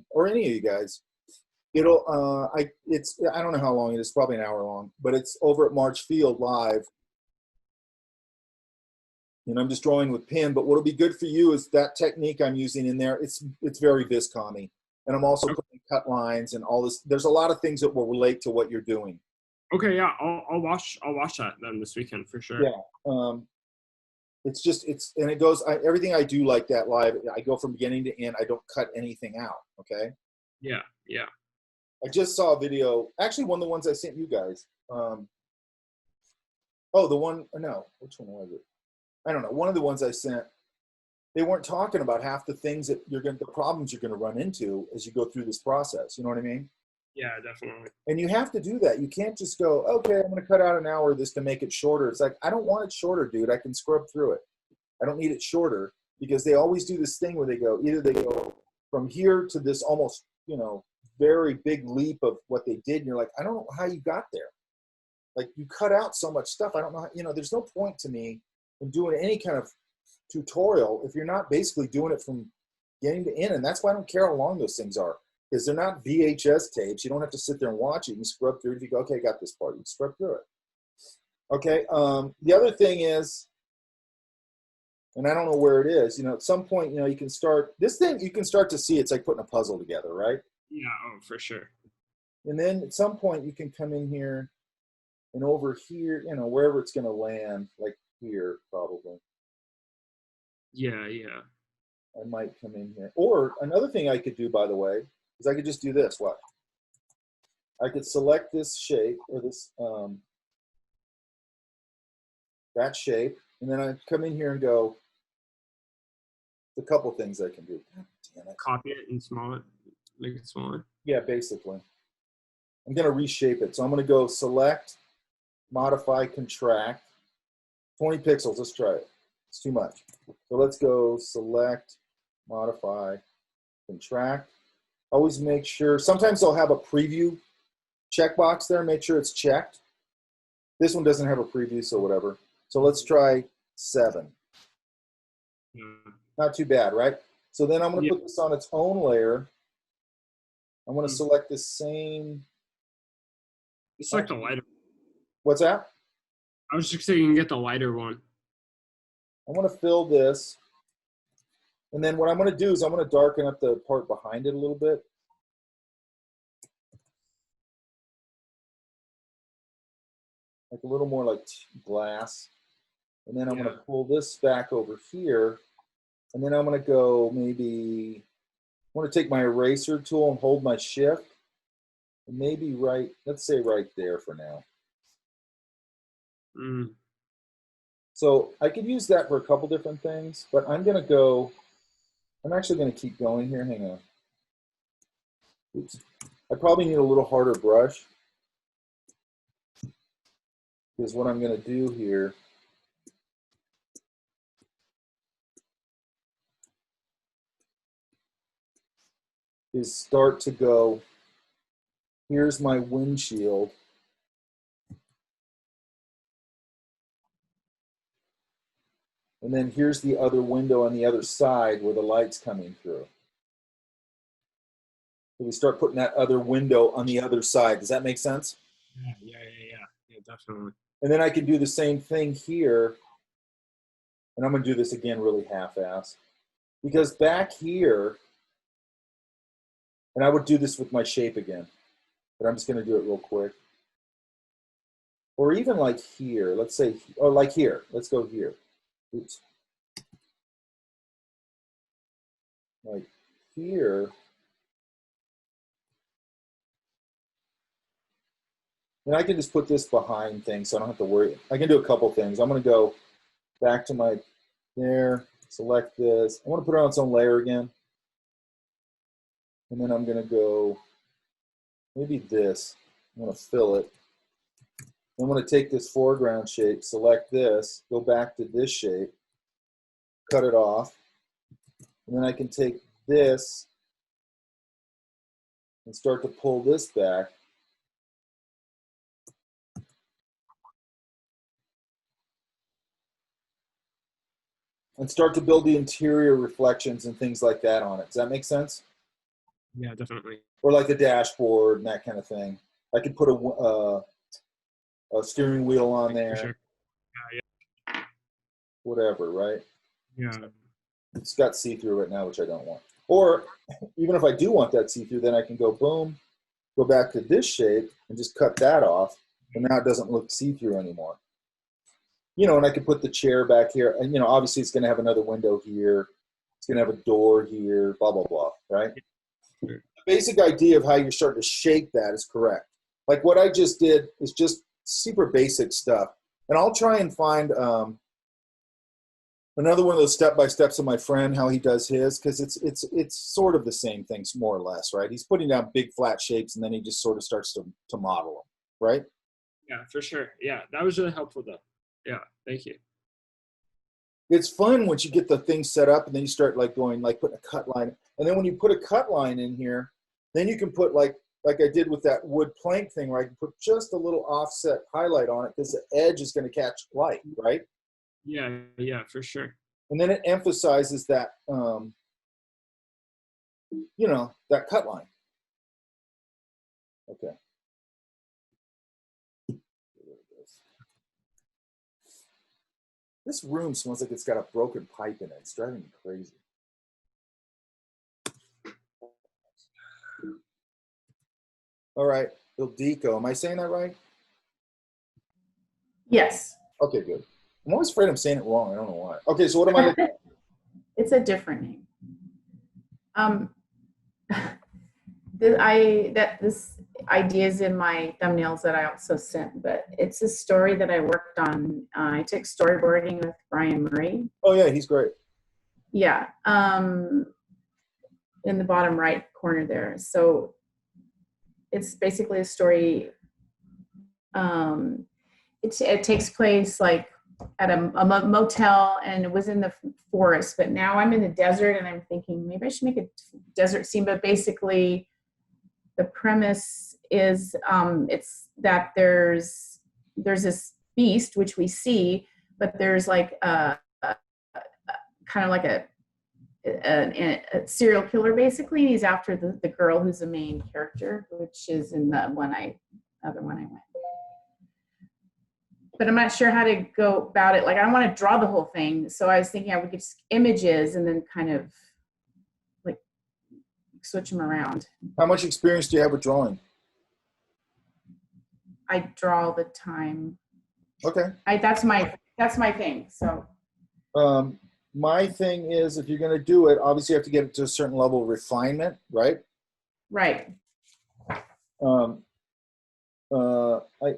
or any of you guys, I don't know how long it is. Probably an hour long, but it's over at March Field Live. And I'm just drawing with pen, but what'll be good for you is that technique I'm using in there. It's very Viscom-y. And I'm also putting cut lines and all this. There's a lot of things that will relate to what you're doing. Okay, yeah, I'll watch that then this weekend for sure. Yeah. It goes, everything I do like that live, I go from beginning to end. I don't cut anything out. Okay. Yeah. I just saw a video, actually one of the ones I sent you guys. Which one was it? I don't know. One of the ones I sent, they weren't talking about half the things that the problems you're going to run into as you go through this process. You know what I mean? Yeah, definitely. And you have to do that. You can't just go, okay, I'm going to cut out an hour of this to make it shorter. It's like, I don't want it shorter, dude. I can scrub through it. I don't need it shorter, because they always do this thing where they go from here to this almost, very big leap of what they did. And you're like, I don't know how you got there. Like, you cut out so much stuff. I don't know how, there's no point to me in doing any kind of tutorial if you're not basically doing it from getting to in. And that's why I don't care how long those things are, because they're not VHS tapes. You don't have to sit there and watch it. You can scrub through it. If you go, okay, I got this part, you can scrub through it. Okay. The other thing is, and I don't know where it is, at some point, you can start, this thing, you can start to see it's like putting a puzzle together, right? Yeah. Oh, for sure. And then at some point you can come in here and over here, wherever it's going to land, like here probably. Yeah. Yeah. I might come in here. Or another thing I could do, by the way, is I could just do this. What? I could select this shape or this, that shape, and then I come in here and go, a couple things I can do. God damn it. Copy it and make it smaller. Yeah, basically. I'm going to reshape it. So I'm going to go select, modify, contract. 20 pixels. Let's try it. It's too much. So let's go select, modify, contract. Always make sure. Sometimes they'll have a preview checkbox there. Make sure it's checked. This one doesn't have a preview, so whatever. So let's try 7. Yeah. Not too bad, right? So then I'm going to put this on its own layer. I'm going to select the same. It's like the lighter. What's that? I was just saying you can get the lighter one. I'm going to fill this. And then what I'm going to do is I'm going to darken up the part behind it a little bit. Like a little more like glass. And then I'm going to pull this back over here. And then I'm going to go maybe, I want to take my eraser tool and hold my shift. And maybe let's say right there for now. Mm. So I could use that for a couple different things, but I'm actually going to keep going here. Hang on. Oops. I probably need a little harder brush. Because what I'm going to do here is start to go, here's my windshield. And then here's the other window on the other side where the light's coming through. So we start putting that other window on the other side. Does that make sense? Yeah, definitely. And then I can do the same thing here. And I'm going to do this again really half-assed. Because back here, and I would do this with my shape again, but I'm just going to do it real quick. Or even like here, let's say, or like here. Let's go here. Oops. Like here. And I can just put this behind things so I don't have to worry. I can do a couple things. I'm going to go back to my there, select this. I want to put it on its own layer again. And then I'm going to go maybe this. I'm going to fill it. I'm going to take this foreground shape, select this, go back to this shape, cut it off. And then I can take this and start to pull this back. And start to build the interior reflections and things like that on it. Does that make sense? Yeah, definitely. Or like the dashboard and that kind of thing. I could put a steering wheel on there. For sure. Yeah. Whatever, right? Yeah. It's got see-through right now, which I don't want. Or even if I do want that see-through, then I can go boom, go back to this shape and just cut that off. And now it doesn't look see-through anymore. And I could put the chair back here. And, obviously it's going to have another window here. It's going to have a door here, blah, blah, blah, right? Sure. The basic idea of how you're starting to shape that is correct. Like what I just did is just super basic stuff. And I'll try and find another one of those step-by-steps of my friend, how he does his, because it's sort of the same things, more or less, right? He's putting down big flat shapes, and then he just sort of starts to model them, right? Yeah, for sure. Yeah, that was really helpful, though. Yeah, thank you. It's fun once you get the thing set up, and then you start putting a cut line. And then when you put a cut line in here, then you can put like I did with that wood plank thing, where I can put just a little offset highlight on it because the edge is going to catch light, right? Yeah, for sure. And then it emphasizes that you know, that cut line. Okay. This room smells like it's got a broken pipe in it. It's driving me crazy. All right, Ildiko. Am I saying that right? Yes. Okay, good. I'm always afraid I'm saying it wrong. I don't know why. Okay, so what am I looking at? It's a different name. This idea is in my thumbnails that I also sent, but it's a story that I worked on. I took storyboarding with Brian Murray. Oh, yeah, he's great. Yeah, in the bottom right corner there. So it's basically a story. It takes place like at a motel, and it was in the forest, but now I'm in the desert, and I'm thinking maybe I should make a desert scene. But basically the premise is it's that there's this beast which we see, but there's like a kind of like a serial killer basically, and he's after the girl who's the main character, which is in the other one I went. But I'm not sure how to go about it. Like, I don't want to draw the whole thing. So I was thinking I would get images and then kind of like switch them around. How much experience do you have with drawing? I draw all the time. Okay. That's my thing. So my thing is, if you're going to do it, obviously you have to get it to a certain level of refinement, right? right.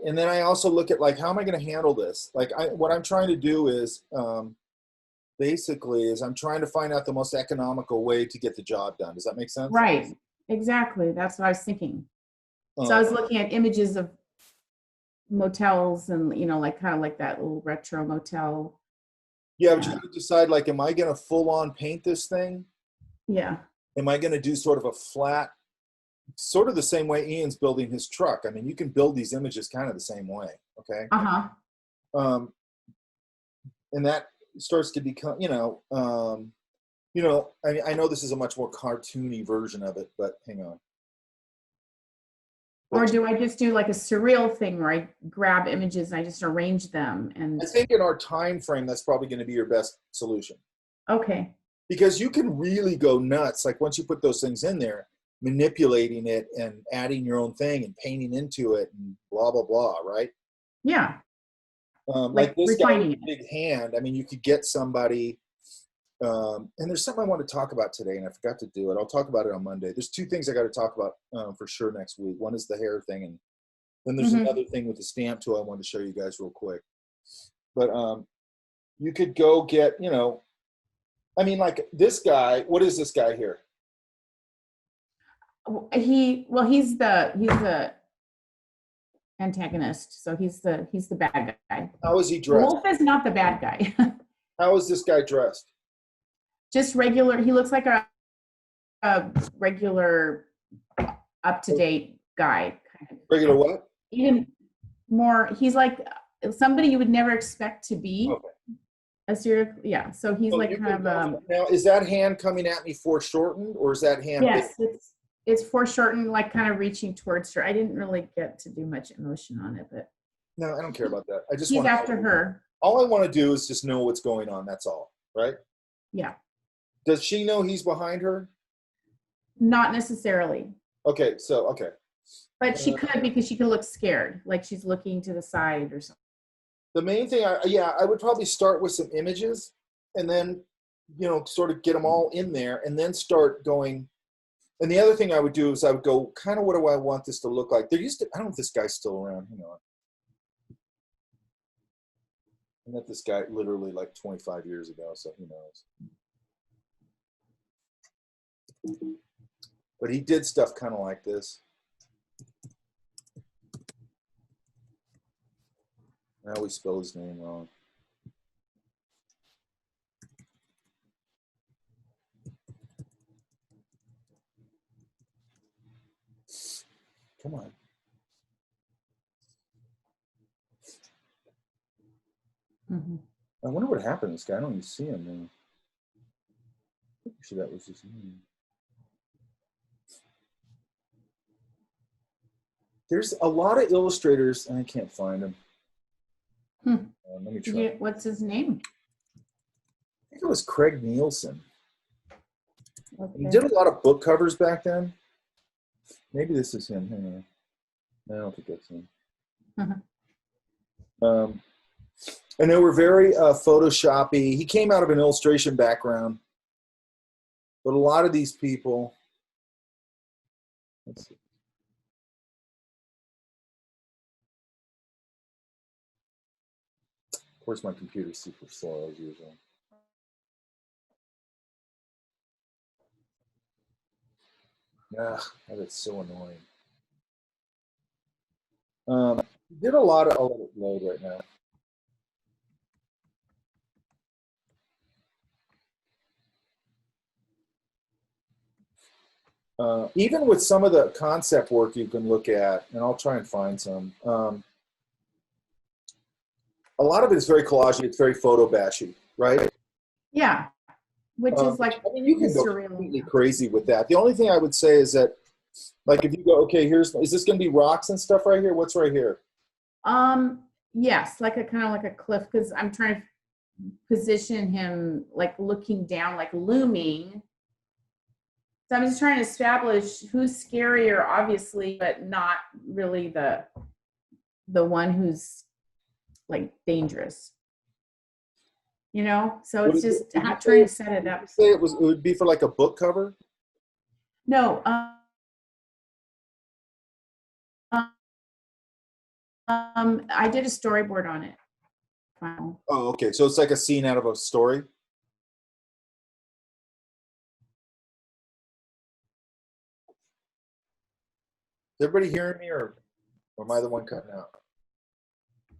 And then I also look at like, how am I going to handle this? Like, what I'm trying to do is basically is I'm trying to find out the most economical way to get the job done. Does that make sense? Right. Exactly. That's what I was thinking. So I was looking at images of motels and, you know, like kind of like that little retro motel. Yeah, but you have to decide, like, am I going to full on paint this thing? Yeah. Am I going to do sort of a flat, sort of the same way Ian's building his truck? I mean, you can build these images kind of the same way, okay? Uh-huh. And that starts to become, I mean, I know this is a much more cartoony version of it, but hang on. Or do I just do like a surreal thing where I grab images and I just arrange them? And I think in our time frame, that's probably going to be your best solution, okay. because you can really go nuts. Like, once you put those things in there, manipulating it and adding your own thing and painting into it and blah, blah, blah, right? Yeah. Like this guy with refining a big hand. I mean, you could get somebody, and there's something I want to talk about today, and I forgot to do it. I'll talk about it on Monday. There's two things I got to talk about for sure next week. One is the hair thing, and then there's another thing with the stamp tool I wanted to show you guys real quick. But you could go get, I mean, like this guy. What is this guy here? He's the antagonist, so he's the bad guy. How is he dressed? Wolf is not the bad guy. How is this guy dressed? Just regular. He looks like a regular, up-to-date guy. Kind of. Regular what? Even more, he's like somebody you would never expect to be a serial. Yeah, so he's like kind of. Now, is that hand coming at me foreshortened, or is that hand? Yes, it's foreshortened, like kind of reaching towards her. I didn't really get to do much emotion on it, but. No, I don't care about that. I just he's want after her. All I want to do is just know what's going on. That's all, right? Yeah. Does she know he's behind her? Not necessarily. Okay. But she could, because she could look scared, like she's looking to the side or something. The main thing, I would probably start with some images, and then, sort of get them all in there, and then start going. And the other thing I would do is I would go, kind of, what do I want this to look like? I don't know if this guy's still around. Hang on. I met this guy literally like 25 years ago, so who knows. But he did stuff kind of like this. I always spell his name wrong. Come on. I wonder what happened to this guy. I don't even see him now. Actually, that was his name. There's a lot of illustrators, and I can't find them. Let me try. What's his name? I think it was Craig Nielsen. He Okay. did a lot of book covers back then. Maybe this is him. Hang on. No, I don't think that's him. And they were very Photoshoppy. He came out of an illustration background. But a lot of these people, let's see. Of course, my computer's super slow as usual. Ugh, that is so annoying. Did a lot of, I'll let it load right now. Even with some of the concept work you can look at, and I'll try and find some. A lot of it is very collagey. It's very photo bashy, right? Yeah, which is like I mean, you can go surreal. completely crazy with that. The only thing I would say is that, like, if you go, okay, is this going to be rocks and stuff right here? What's right here? Yes, like a kind of like a cliff, because I'm trying to position him like looking down, like looming. So I'm just trying to establish who's scarier, obviously, but not really the one who's like dangerous. You know, so it's just trying to set it up. Say it would be for like a book cover. No, I did a storyboard on it. Wow. Oh, okay. So it's like a scene out of a story. Is everybody hearing me, or am I the one cutting out?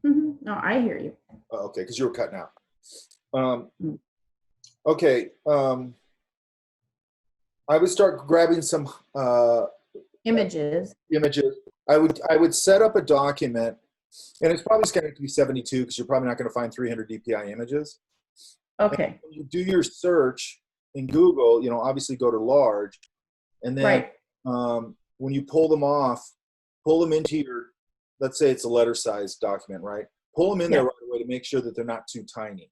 No, I hear you. Oh, okay, because you were cutting out. Okay. I would start grabbing some Images. images. I would set up a document, and it's probably going to be 72 because you're probably not going to find 300 DPI images. Okay. And when you do your search in Google, you know, obviously go to large, and then Right. When you pull them off, pull them into your, let's say it's a letter size document, right? Pull them in there right away to make sure that they're not too tiny.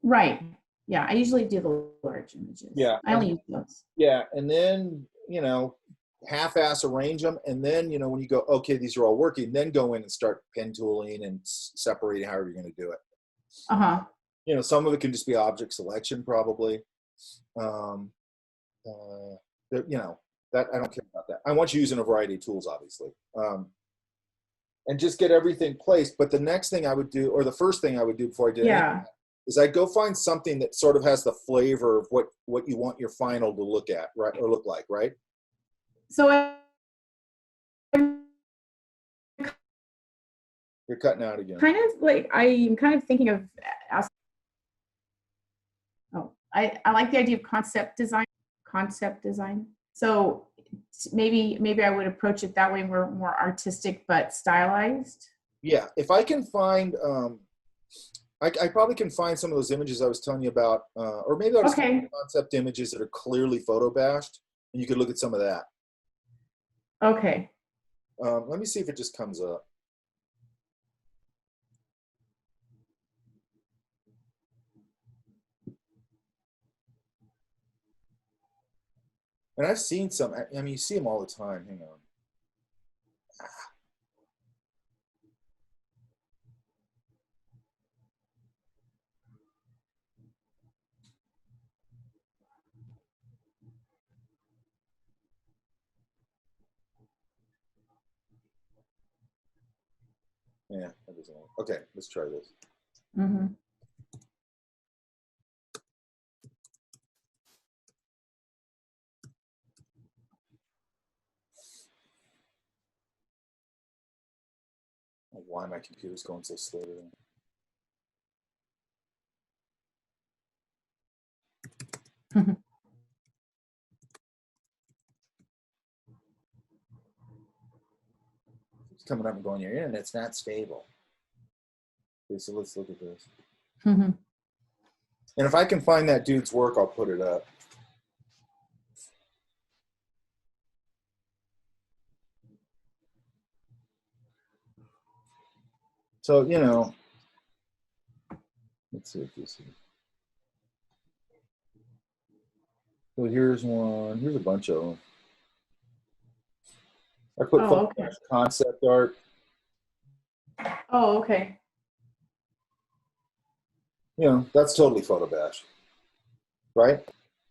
Right. Yeah, I usually do the large images. Yeah. I only use those. Yeah, and then, you know, half-ass arrange them, and then, you know, when you go, okay, these are all working, then go in and start pen tooling and separating however you're going to do it. Uh-huh. You know, some of it can just be object selection, probably. You know, that I don't care about that. I want you using a variety of tools, obviously, and just get everything placed. But the next thing I would do, or the first thing I would do before I did anything, is I'd go find something that sort of has the flavor of what you want your final to look at, right, or look like, right? So You're cutting out again. kind of like, I'm kind of thinking of I like the idea of concept design. So maybe I would approach it that way, more artistic but stylized. Yeah, if I can find, I probably can find some of those images I was telling you about, or maybe I'll just find concept images that are clearly photo bashed, and you could look at some of that. Okay. Let me see if it just comes up. And I've seen some, I mean, you see them all the time. Hang on. Yeah, that doesn't work. Okay, let's try this. Mm-hmm. Why my computer's going so slow today. It's coming up and going, your internet's not stable. Okay, so let's look at this. Mm-hmm. And if I can find that dude's work, I'll put it up. So, you know, let's see if this is. So here's one. Here's a bunch of them. I put Oh, okay. concept art. Oh, okay. You know, that's totally photo bash, right?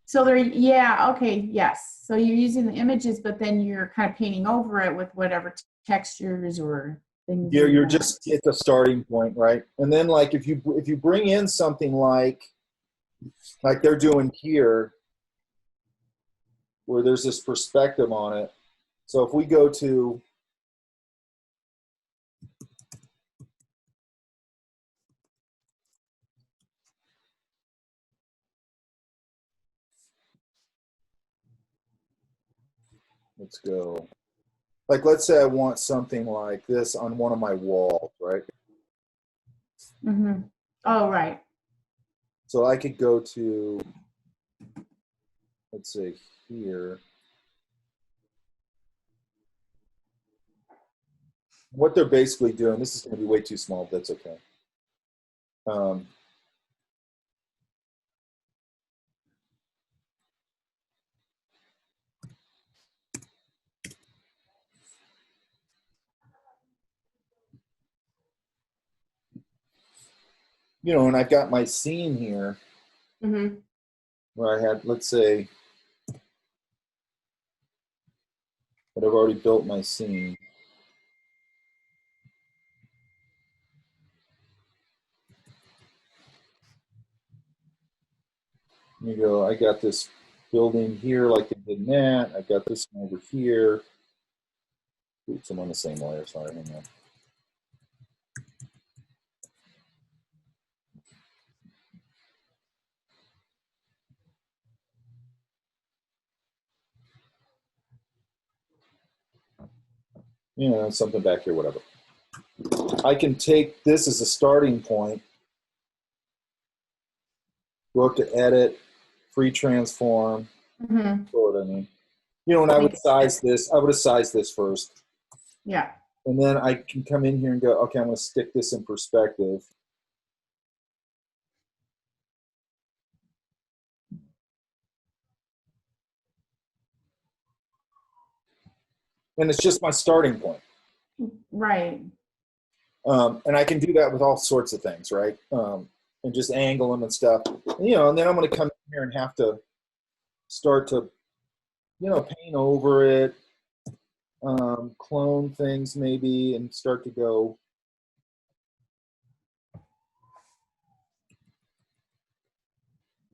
So they're, yeah, okay, yes. So you're using the images, but then you're kind of painting over it with whatever textures or things. You're just at the starting point, right? And then like if you bring in something like they're doing here, where there's this perspective on it. So if we go to let's go. Like, let's say I want something like this on one of my walls, right? Mm-hmm. Oh, right. So I could go to, let's say here. What they're basically doing, this is going to be way too small, but that's okay. You know, and I've got my scene here Mm-hmm. where I had, let's say, that I've already built my scene. You go, I got this building here like they did in that. I've got this one over here. Oops, I'm on the same layer, sorry, hang on. You know, something back here, whatever. I can take this as a starting point, go up to edit, free transform, Mm-hmm. you know what I mean? You know, and I would size this, I would have sized this first. Yeah. And then I can come in here and go, okay, I'm going to stick this in perspective. And it's just my starting point. Right. And I can do that with all sorts of things, right? And just angle them and stuff. You know, and then I'm going to come in here and have to start to, you know, paint over it, clone things maybe, and start to go.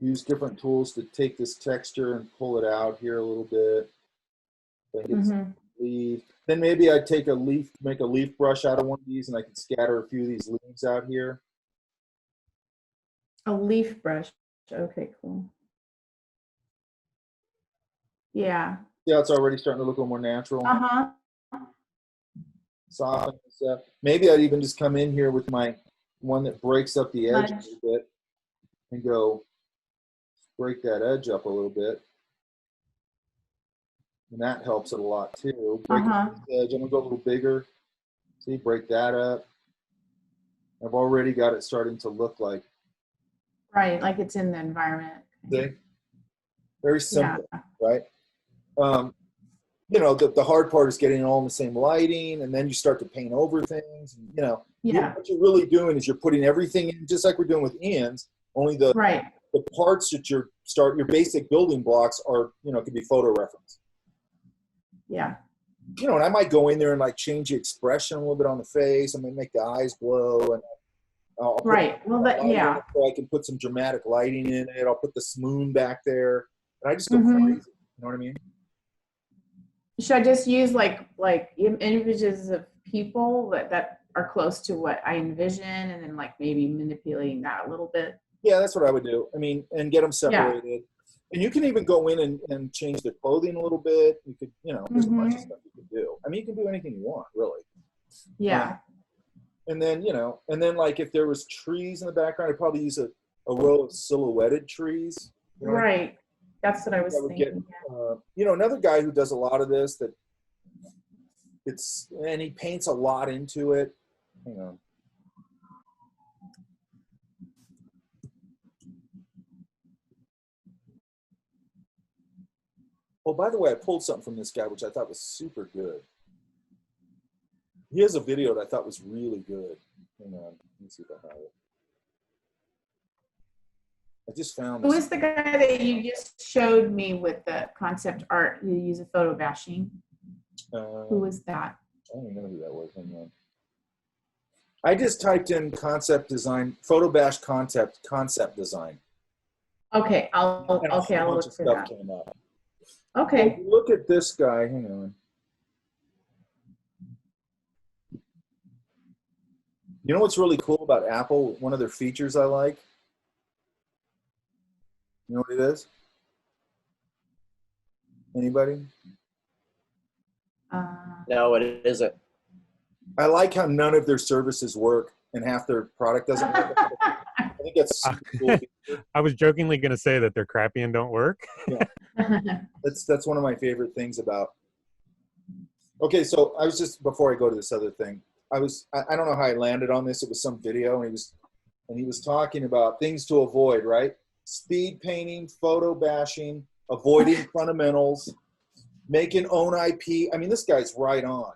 Use different tools to take this texture and pull it out here a little bit. Mm-hmm. Leaf. Then maybe I'd take a leaf, make a leaf brush out of one of these, and I could scatter a few of these leaves out here. A leaf brush. Okay, cool. Yeah. Yeah, it's already starting to look a little more natural. Uh-huh. Soften this up. Maybe I'd even just come in here with my one that breaks up the edge a little bit and go break that edge up a little bit. And that helps it a lot too. Break the edge. I'm gonna go a little bigger. See, break that up. I've already got it starting to look like. Right, like it's in the environment. See? Very simple, Yeah. right? You know, the hard part is getting it all in the same lighting, and then you start to paint over things. And, you know, Yeah. what you're really doing is you're putting everything in, just like we're doing with Ian's. Only the Right. parts that your basic building blocks are, you know, could be photo reference. Yeah. You know, and I might go in there and like change the expression a little bit on the face. I may make the eyes glow, and I'll put Right. Well, that, yeah. so I can put some dramatic lighting in it. I'll put the moon back there, and I just go Mhm. crazy. You know what I mean? Should I just use like images of people that are close to what I envision, and then like maybe manipulating that a little bit? Yeah, that's what I would do. I mean, and get them separated. And you can even go in and change their clothing a little bit. You could, you know, there's a bunch of stuff you can do. I mean, you can do anything you want, really. Yeah. And then, you know, and then like if there was trees in the background, I'd probably use a row of silhouetted trees. You know what I mean? Right. That's what I was That would get, thinking. you know, another guy who does a lot of this and he paints a lot into it. Hang on. Oh, by the way, I pulled something from this guy, which I thought was super good. He has a video that I thought was really good. Hang on, let me see if I have it. I just found Who this. is the guy that you just showed me with the concept art? You use a photo bashing. Who was that? I don't even know who that was. Hang on. I just typed in concept design, photo bash concept design. Okay, I'll And a whole bunch look of for stuff that. came up. Okay. If you look at this guy. Hang on. You know what's really cool about Apple? One of their features I like. You know what it is? Anybody? No, it isn't. I like how none of their services work and half their product doesn't work. I think that's super cool. I was jokingly going to say that they're crappy and don't work. That's one of my favorite things about. Okay, so I was just, before I go to this other thing, I don't know how I landed on this. It was some video, and he was talking about things to avoid, right? Speed painting, photo bashing, avoiding fundamentals, making own IP. I mean, this guy's right on.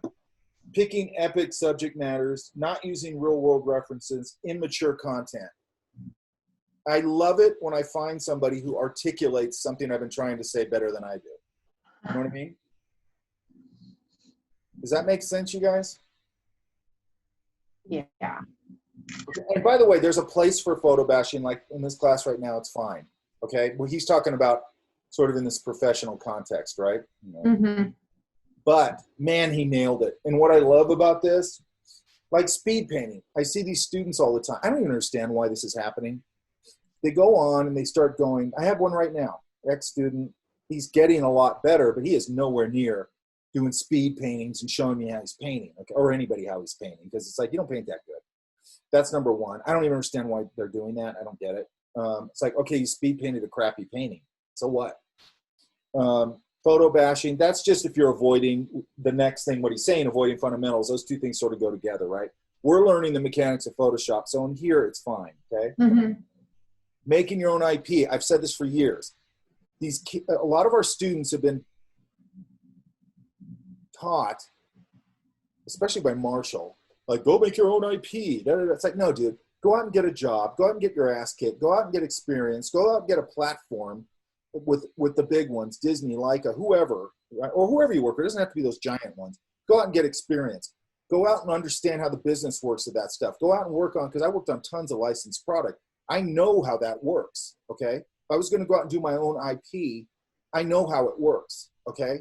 Picking epic subject matters, not using real world references, immature content. I love it when I find somebody who articulates something I've been trying to say better than I do. You know what I mean? Does that make sense, you guys? Yeah. And by the way, there's a place for photo bashing. Like in this class right now, it's fine. Okay. Well, he's talking about sort of in this professional context, right? You know? Mm-hmm. But man, he nailed it. And what I love about this, like speed painting, I see these students all the time. I don't even understand why this is happening. They go on and they start going. I have one right now, ex-student. He's getting a lot better, but he is nowhere near doing speed paintings and showing me how he's painting, okay, or anybody how he's painting, because it's like, you don't paint that good. That's number one. I don't even understand why they're doing that. I don't get it. It's like, okay, you speed painted a crappy painting. So what? Photo bashing, that's just if you're avoiding the next thing, what he's saying, avoiding fundamentals. Those two things sort of go together, right? We're learning the mechanics of Photoshop. So in here, it's fine, okay? Mm-hmm. Making your own IP. I've said this for years. A lot of our students have been taught, especially by Marshall, like, go make your own IP. It's like, no, dude, go out and get a job. Go out and get your ass kicked. Go out and get experience. Go out and get a platform with the big ones, Disney, Leica, whoever, right? Or whoever you work with. It doesn't have to be those giant ones. Go out and get experience. Go out and understand how the business works of that stuff. Go out and work on, because I worked on tons of licensed product. I know how that works, okay? If I was going to go out and do my own IP, I know how it works, okay?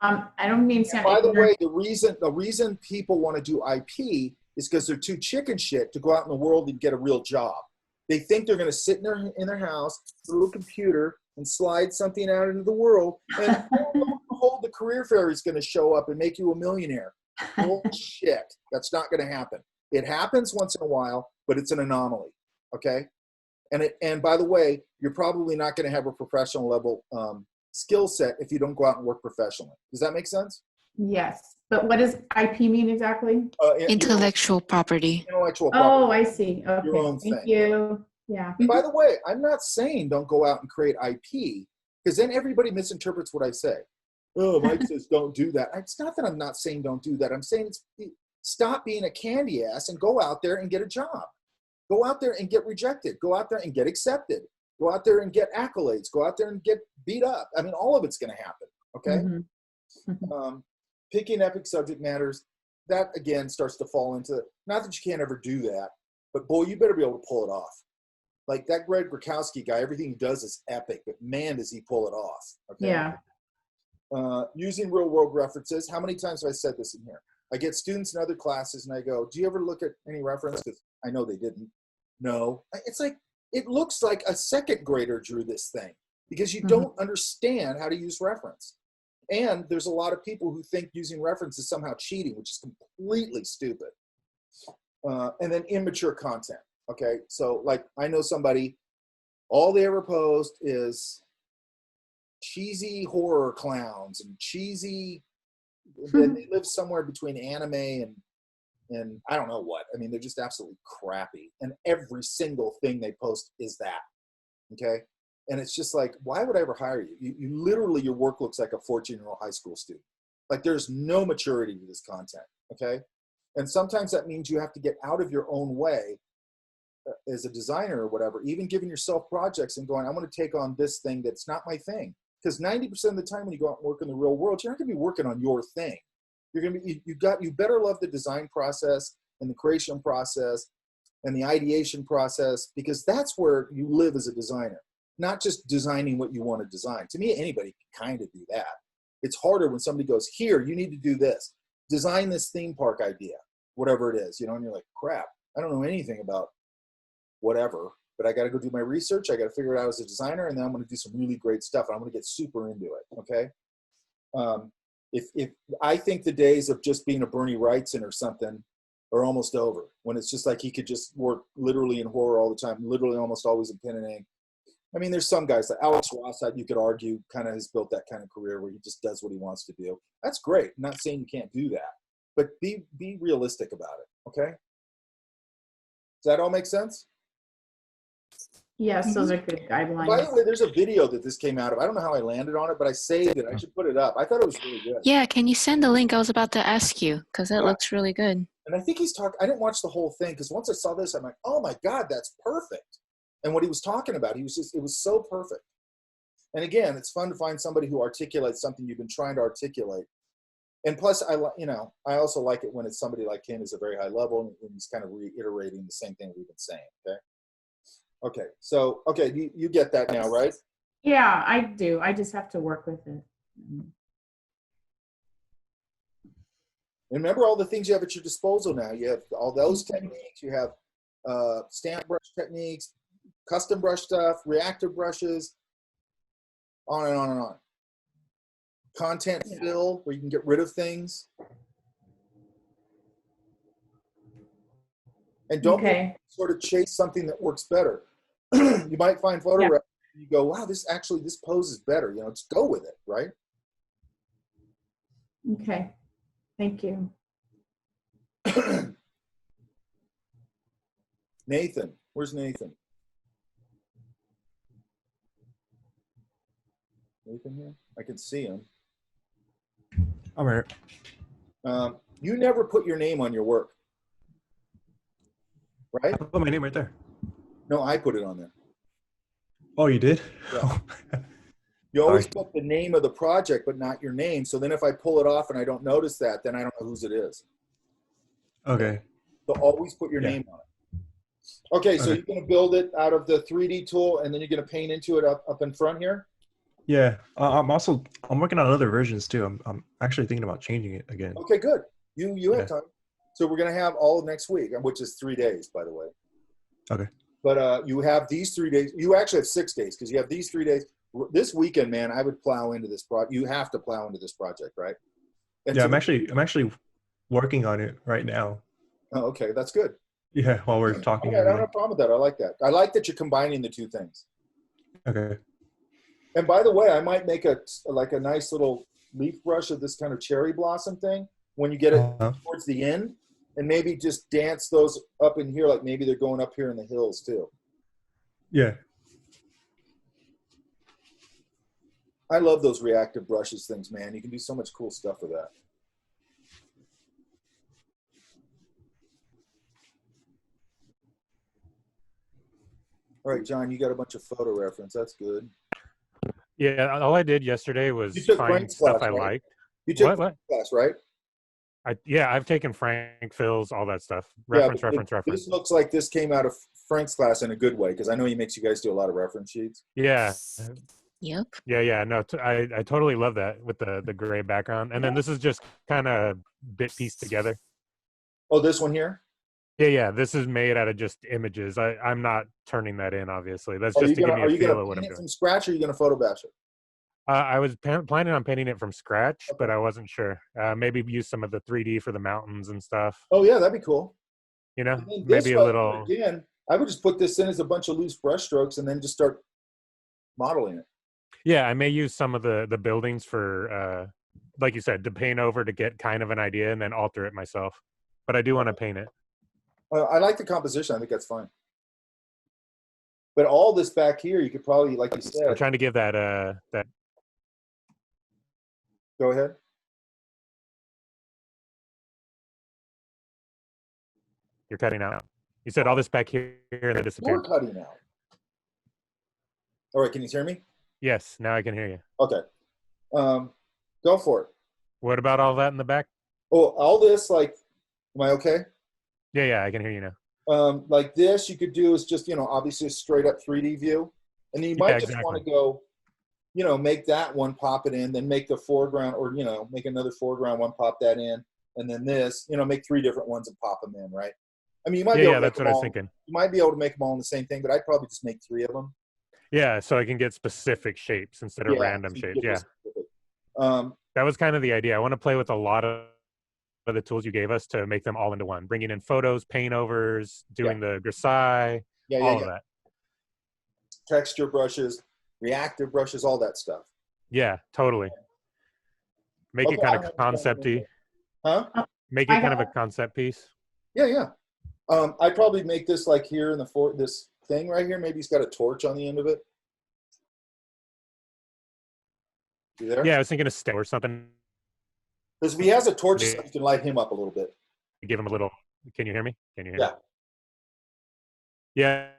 I don't mean to sound By the ignorant. way, the reason people want to do IP is because they're too chicken shit to go out in the world and get a real job. They think they're going to sit in their house, with a little computer, and slide something out into the world, and hold the career fair is going to show up and make you a millionaire. Bullshit. That's not going to happen. It happens once in a while, but it's an anomaly. Okay. And by the way, you're probably not going to have a professional level skill set if you don't go out and work professionally. Does that make sense? Yes. But what does IP mean exactly? Intellectual property. Intellectual property. Oh, I see. Okay. Your own Thank thing. you. Yeah. By the way, I'm not saying don't go out and create IP, because then everybody misinterprets what I say. Oh, Mike says don't do that. It's not that I'm not saying don't do that. I'm saying stop being a candy ass and go out there and get a job. Go out there and get rejected. Go out there and get accepted. Go out there and get accolades. Go out there and get beat up. I mean, all of it's going to happen. Okay. Mm-hmm. Picking epic subject matters, that again starts to fall into, not that you can't ever do that, but boy, you better be able to pull it off. Like that Greg Grukowski guy, everything he does is epic, but man, does he pull it off. Okay? Yeah. Using real world references. How many times have I said this in here? I get students in other classes and I go, do you ever look at any reference? Because I know they didn't. No. It's like, it looks like a second grader drew this thing because you don't understand how to use reference. And there's a lot of people who think using reference is somehow cheating, which is completely stupid. And then immature content. Okay. So like I know somebody, all they ever post is cheesy horror clowns and cheesy, they live somewhere between anime and I don't know what. I mean, they're just absolutely crappy. And every single thing they post is that. Okay. And it's just like, why would I ever hire you? You literally, your work looks like a 14-year-old high school student. Like there's no maturity to this content, okay? And sometimes that means you have to get out of your own way as a designer or whatever, even giving yourself projects and going, I want to take on this thing that's not my thing. Because 90% of the time when you go out and work in the real world, you're not going to be working on your thing. You're going to be, you better love the design process and the creation process and the ideation process, because that's where you live as a designer, not just designing what you want to design. To me, anybody can kind of do that. It's harder when somebody goes, here, you need to do this. Design this theme park idea, whatever it is, you know, and you're like, crap, I don't know anything about whatever, but I got to go do my research. I got to figure it out as a designer, and then I'm going to do some really great stuff. I'm going to get super into it. Okay. If I think the days of just being a Bernie Wrightson or something are almost over, when it's just like he could just work literally in horror all the time, literally almost always in pen and ink. I mean, there's some guys like Alex Ross that you could argue kind of has built that kind of career where he just does what he wants to do. That's great. I'm not saying you can't do that, but be realistic about it. Okay. Does that all make sense? Yes, those are good By the guidelines. way, there's a video that this came out of. I don't know how I landed on it, but I saved it. I should put it up. I thought it was really good. Yeah, can you send the link? I was about to ask you because that Yeah. looks really good. And I think he's talking, I didn't watch the whole thing because once I saw this, I'm like, oh my God, that's perfect. And what he was talking about, it was so perfect. And again, it's fun to find somebody who articulates something you've been trying to articulate. And plus, I also like it when it's somebody like him who's a very high level and he's kind of reiterating the same thing we've been saying. Okay. Okay. So, okay. You get that now, right? Yeah, I do. I just have to work with it. And remember all the things you have at your disposal now. You have all those techniques. You have stamp brush techniques, custom brush stuff, reactive brushes, on and on and on. Content fill, where you can get rid of things. And don't sort of chase something that works better. You might find photo reference, you go, wow, this pose is better. You know, just go with it, right? Okay. Thank you. Nathan, where's Nathan? Nathan here? I can see him. I'm here. You never put your name on your work, right? I put my name right there. No, I put it on there. Oh, you did? Yeah. You always put the name of the project, but not your name. So then if I pull it off and I don't notice that, then I don't know whose it is. Okay. So always put your name on it. Okay, so you're going to build it out of the 3D tool, and then you're going to paint into it up in front here? Yeah. I'm working on other versions too. I'm actually thinking about changing it again. Okay, good. You have time. So we're going to have all of next week, which is 3 days, by the way. Okay. But you have these 3 days. You actually have 6 days because you have these 3 days. This weekend, man, I would plow into this project. You have to plow into this project, right? And Yeah, so I'm actually working on it right now. Oh, okay, that's good. Yeah, while we're talking. Okay, I don't have a problem with that. I like that. I like that you're combining the two things. Okay. And by the way, I might make a nice little leaf brush of this kind of cherry blossom thing when you get it towards the end, and maybe just dance those up in here, like maybe they're going up here in the hills too. Yeah. I love those reactive brushes things, man. You can do so much cool stuff with that. All right, John, you got a bunch of photo reference. That's good. Yeah, all I did yesterday was You took find Frank's stuff class, I right? liked. You took What? class, right? I've taken Frank, Phil's, all that stuff. Yeah, Reference. This looks like this came out of Frank's class in a good way, because I know he makes you guys do a lot of reference sheets. Yeah. Yep. Yeah. No, I totally love that with the gray background. And then this is just kind of bit pieced together. Oh, this one here? Yeah. This is made out of just images. I'm not turning that in, obviously. That's Are just you to give gonna me a feel of what I'm paint it doing. from scratch, or are you gonna photo bash it? I was planning on painting it from scratch, but I wasn't sure. Maybe use some of the 3D for the mountains and stuff. Oh yeah, that'd be cool. You know, And then this maybe a one, little. Again, I would just put this in as a bunch of loose brush strokes and then just start modeling it. Yeah, I may use some of the buildings for, like you said, to paint over to get kind of an idea and then alter it myself. But I do want to paint it. I like the composition. I think that's fine. But all this back here, you could probably, like you I'm said, trying to give that that go ahead. you're cutting out. You said all this back here and then You're disappeared. cutting out. All right, can you hear me? Yes, now I can hear you. Okay. Go for it. What about all that in the back? Oh, all this, like, am I okay? Yeah, I can hear you now. Like this, you could do is just, obviously a straight up 3D view. And then you might Yeah, just want to exactly. go, make that one, pop it in, then make the foreground, or, make another foreground one, pop that in. And then this, make 3 different ones and pop them in, right? I mean, you might be able Yeah, to make that's them what I was all, thinking. you might be able to make them all in the same thing, but I'd probably just make 3 of them. Yeah, so I can get specific shapes instead of random so you shapes. get Yeah, this specific. that was kind of the idea. I want to play with a lot of the tools you gave us to make them all into one. Bringing in photos, paint overs, doing the grisaille, all of that. Texture brushes, reactive brushes, all that stuff. Yeah, totally. Make it Okay, kind I of don't have to go into concepty. it. Huh? Make I it kind of a have- concept piece. Yeah. I'd probably make this like here in the this thing right here. Maybe he's got a torch on the end of it. You there? Yeah, I was thinking a stick or something Because if he has a torch, Yeah. you can light him up a little bit. to give him a little. Can you hear me? Can you hear Yeah. me? Yeah,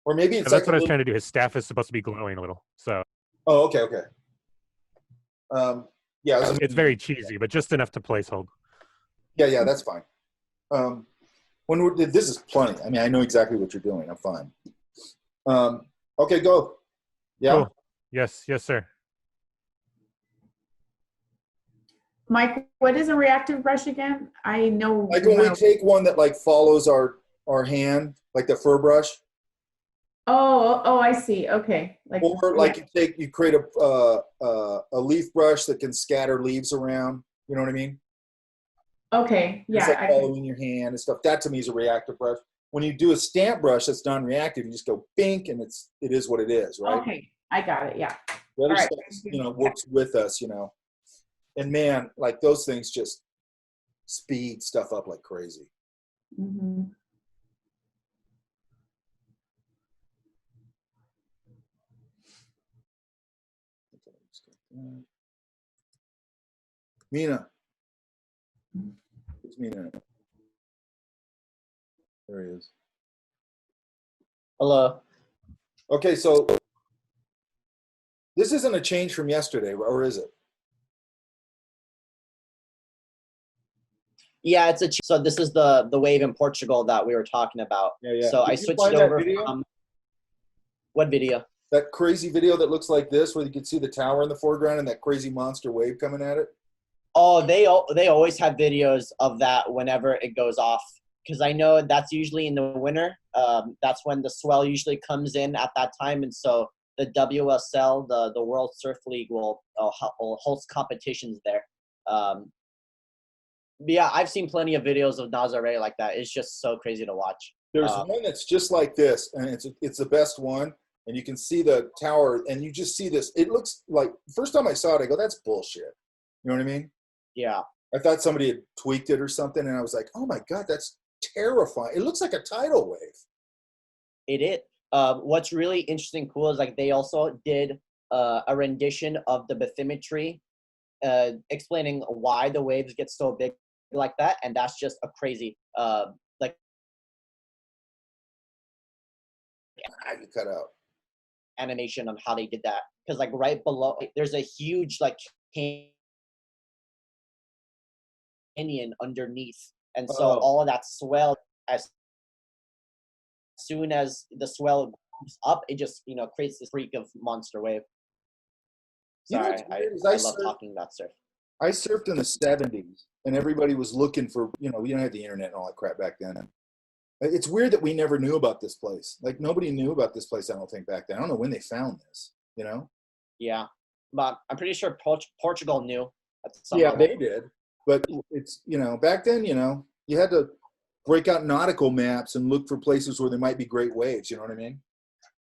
Or maybe it's that's like what a I was little, trying to do. His staff is supposed to be glowing a little, so oh, okay. Yeah, it's very cheesy, but just enough to placehold. yeah, that's fine. This is plenty. I mean, I know exactly what you're doing. I'm fine. Okay, go. Yeah. Cool. Yes, sir. Mike, what is a reactive brush again? I know. Like when we take one that like follows our hand, like the fur brush, Oh, I see. Okay. or like you create a leaf brush that can scatter leaves around. You know what I mean? Okay. It's Yeah. like following your hand and stuff. That to me is a reactive brush. When you do a stamp brush that's non-reactive, you just go bink and it is what it is, right? Okay. I got it. Yeah. The other All right. stuff, works with us, And man, like those things just speed stuff up like crazy. Mm-hmm. Mina. It's Mina. There he is. Hello. Okay, so this isn't a change from yesterday, or is it? Yeah, so this is the wave in Portugal that we were talking about. Yeah. So Did I you switched find that over video? from what video? That crazy video that looks like this, where you can see the tower in the foreground and that crazy monster wave coming at it. Oh, they always have videos of that whenever it goes off, because I know that's usually in the winter. That's when the swell usually comes in at that time, and so the WSL, the World Surf League, will host competitions there. But yeah, I've seen plenty of videos of Nazare like that. It's just so crazy to watch. There's one that's just like this, and it's the best one. And you can see the tower, and you just see this. It looks like, first time I saw it, I go, that's bullshit. You know what I mean? Yeah. I thought somebody had tweaked it or something, and I was like, oh my God, that's terrifying. It looks like a tidal wave. It is. What's really interesting, cool, is like they also did a rendition of the bathymetry, explaining why the waves get so big like that, and that's just a crazy like You cut out. animation on how they did that. Because like right below, there's a huge like canyon underneath, and so Oh. all of that swell, as soon as the swell comes up, it just creates this freak of monster wave. You know Sorry, what's weird is I I love surf- talking about surf. I surfed in the 70s, and everybody was looking for, we didn't have the internet and all that crap back then. It's weird that we never knew about this place. Like, nobody knew about this place, I don't think, back then. I don't know when they found this, Yeah, but I'm pretty sure Portugal knew. At some Yeah, level. they did. But it's, back then, you had to break out nautical maps and look for places where there might be great waves. You know what I mean?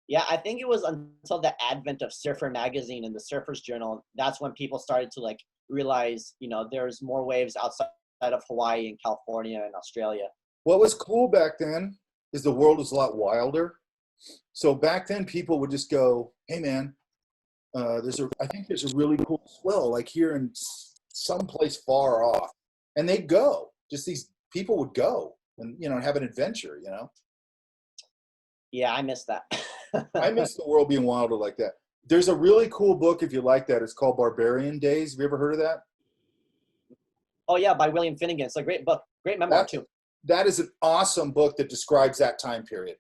Yeah, I think it was until the advent of Surfer Magazine and the Surfers Journal, that's when people started to like realize, there's more waves outside of Hawaii and California and Australia. What was cool back then is the world was a lot wilder. So back then, people would just go, "Hey, man, I think there's a really cool swell like here in someplace far off," and they'd go. Just these people would go and have an adventure. Yeah, I miss that. I miss the world being wilder like that. There's a really cool book if you like that. It's called Barbarian Days. Have you ever heard of that? Oh yeah, by William Finnegan. It's a great book, great memoir too. That is an awesome book that describes that time period.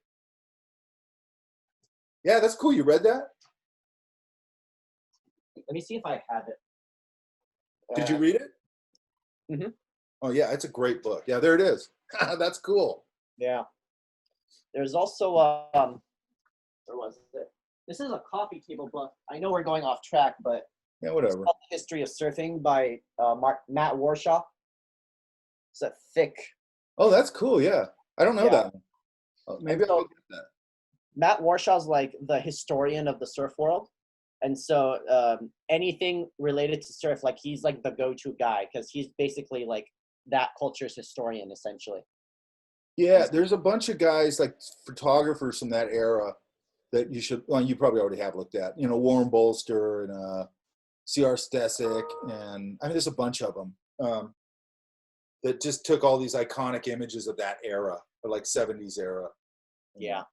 Yeah, that's cool. You read that? Let me see if I have it. Did you read it? Mhm. Oh yeah, it's a great book. Yeah, there it is. That's cool. Yeah. There's also where was it? This is a coffee table book. I know we're going off track, but Yeah, it's whatever. called The History of Surfing by Matt Warshaw. It's a thick. Oh, that's cool. Yeah, I don't know Yeah. that one. Maybe So- I'll get that. Matt Warshaw's like the historian of the surf world. And so anything related to surf, like he's like the go-to guy because he's basically like that culture's historian essentially. Yeah, there's a bunch of guys like photographers from that era that you should. Well, you probably already have looked at. Warren Bolster and C.R. Stesic, and I mean, there's a bunch of them that just took all these iconic images of that era, or like '70s era. Yeah.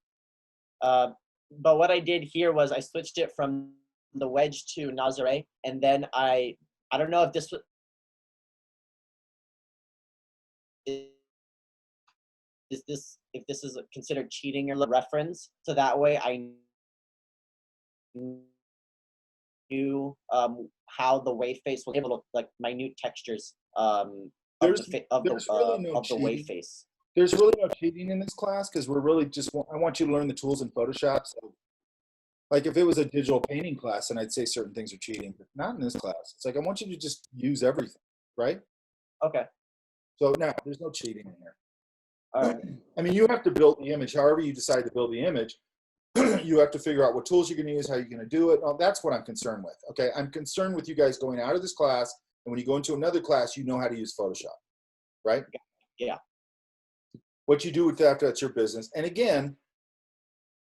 But what I did here was I switched it from the wedge to Nazare, and then I don't know if this was if this is considered cheating or reference. So that way I knew how the wave face was able to like minute textures of There's the really no wave cheating. face. There's really no cheating in this class because we're really just. I want you to learn the tools in Photoshop. So, like if it was a digital painting class, and I'd say certain things are cheating, but not in this class. It's like I want you to just use everything, right? Okay. So no, there's no cheating in here. All right. I mean, you have to build the image. However you decide to build the image, you have to figure out what tools you're going to use, how you're going to do it. Well, that's what I'm concerned with. Okay, I'm concerned with you guys going out of this class, and when you go into another class, you know how to use Photoshop, right? Yeah. What you do with that, that's your business. And again,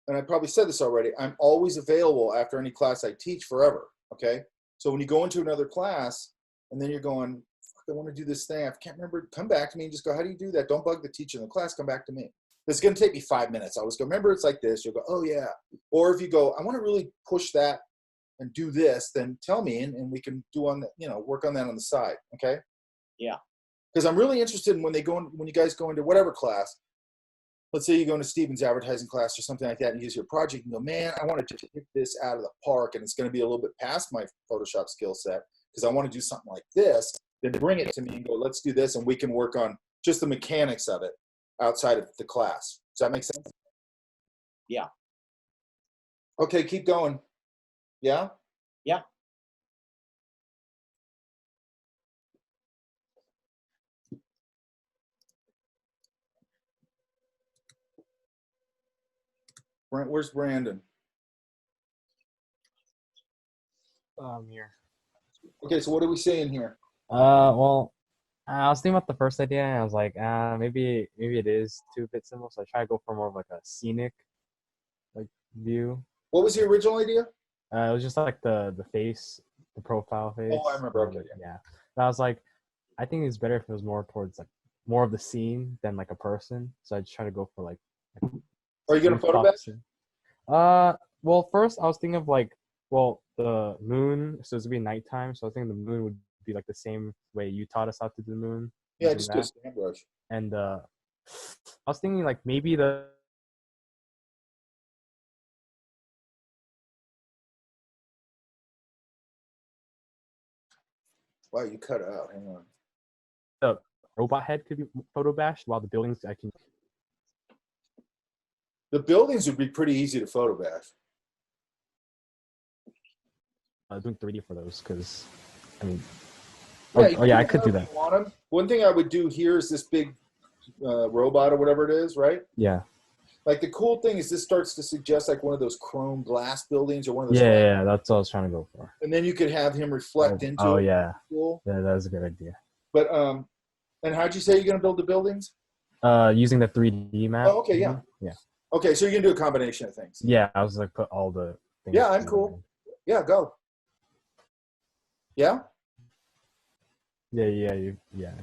and I probably said this already, I'm always available after any class I teach forever. Okay, so when you go into another class, and then you're going, I want to do this thing. I can't remember. Come back to me and just go, how do you do that? Don't bug the teacher in the class. Come back to me. It's going to take me 5 minutes. I always go, remember, it's like this. You'll go, oh, yeah. Or if you go, I want to really push that and do this, then tell me, and we can do on the, work on that on the side. Okay. Yeah. Because I'm really interested in when you guys go into whatever class, let's say you go into Stephen's advertising class or something like that and use your project and go, man, I want to just hit this out of the park. And it's going to be a little bit past my Photoshop skill set because I want to do something like this. Then bring it to me and go, let's do this, and we can work on just the mechanics of it outside of the class. Does that make sense? Yeah. Okay, keep going. Yeah? Yeah. Where's Brandon? Here. Okay, so what are we saying here? Well, I was thinking about the first idea, and I was like, maybe it is too bit simple. So I try to go for more of like a scenic, like view. What was the original idea? It was just like the face, the profile face. Oh, I remember. Okay, yeah. And I was like, I think it's better if it was more towards like more of the scene than like a person. So I just try to go for like. Are you gonna photograph? Well, first I was thinking of like, the moon. So it's gonna be nighttime. So I think the moon would be like the same way you taught us how to do the moon. Yeah, just do a stand brush. And I was thinking like maybe the. Wow, you cut out. Hang on. The robot head could be photo bashed while the buildings I can. The buildings would be pretty easy to photo bash. Doing 3D for those because, I mean. Yeah, I could do that. Want them. One thing I would do here is this big robot or whatever it is, right? Yeah. Like the cool thing is this starts to suggest like one of those chrome glass buildings or one of those. Yeah, that's what I was trying to go for. And then you could have him reflect into it. Oh yeah. Cool. Yeah, that was a good idea. But and how'd you say you're gonna build the buildings? Using the 3D map. Oh, okay, yeah. Yeah. Okay, so you can do a combination of things. Yeah, I was like put all the things. Yeah, I'm together. cool. Yeah, go. Yeah? Yeah, you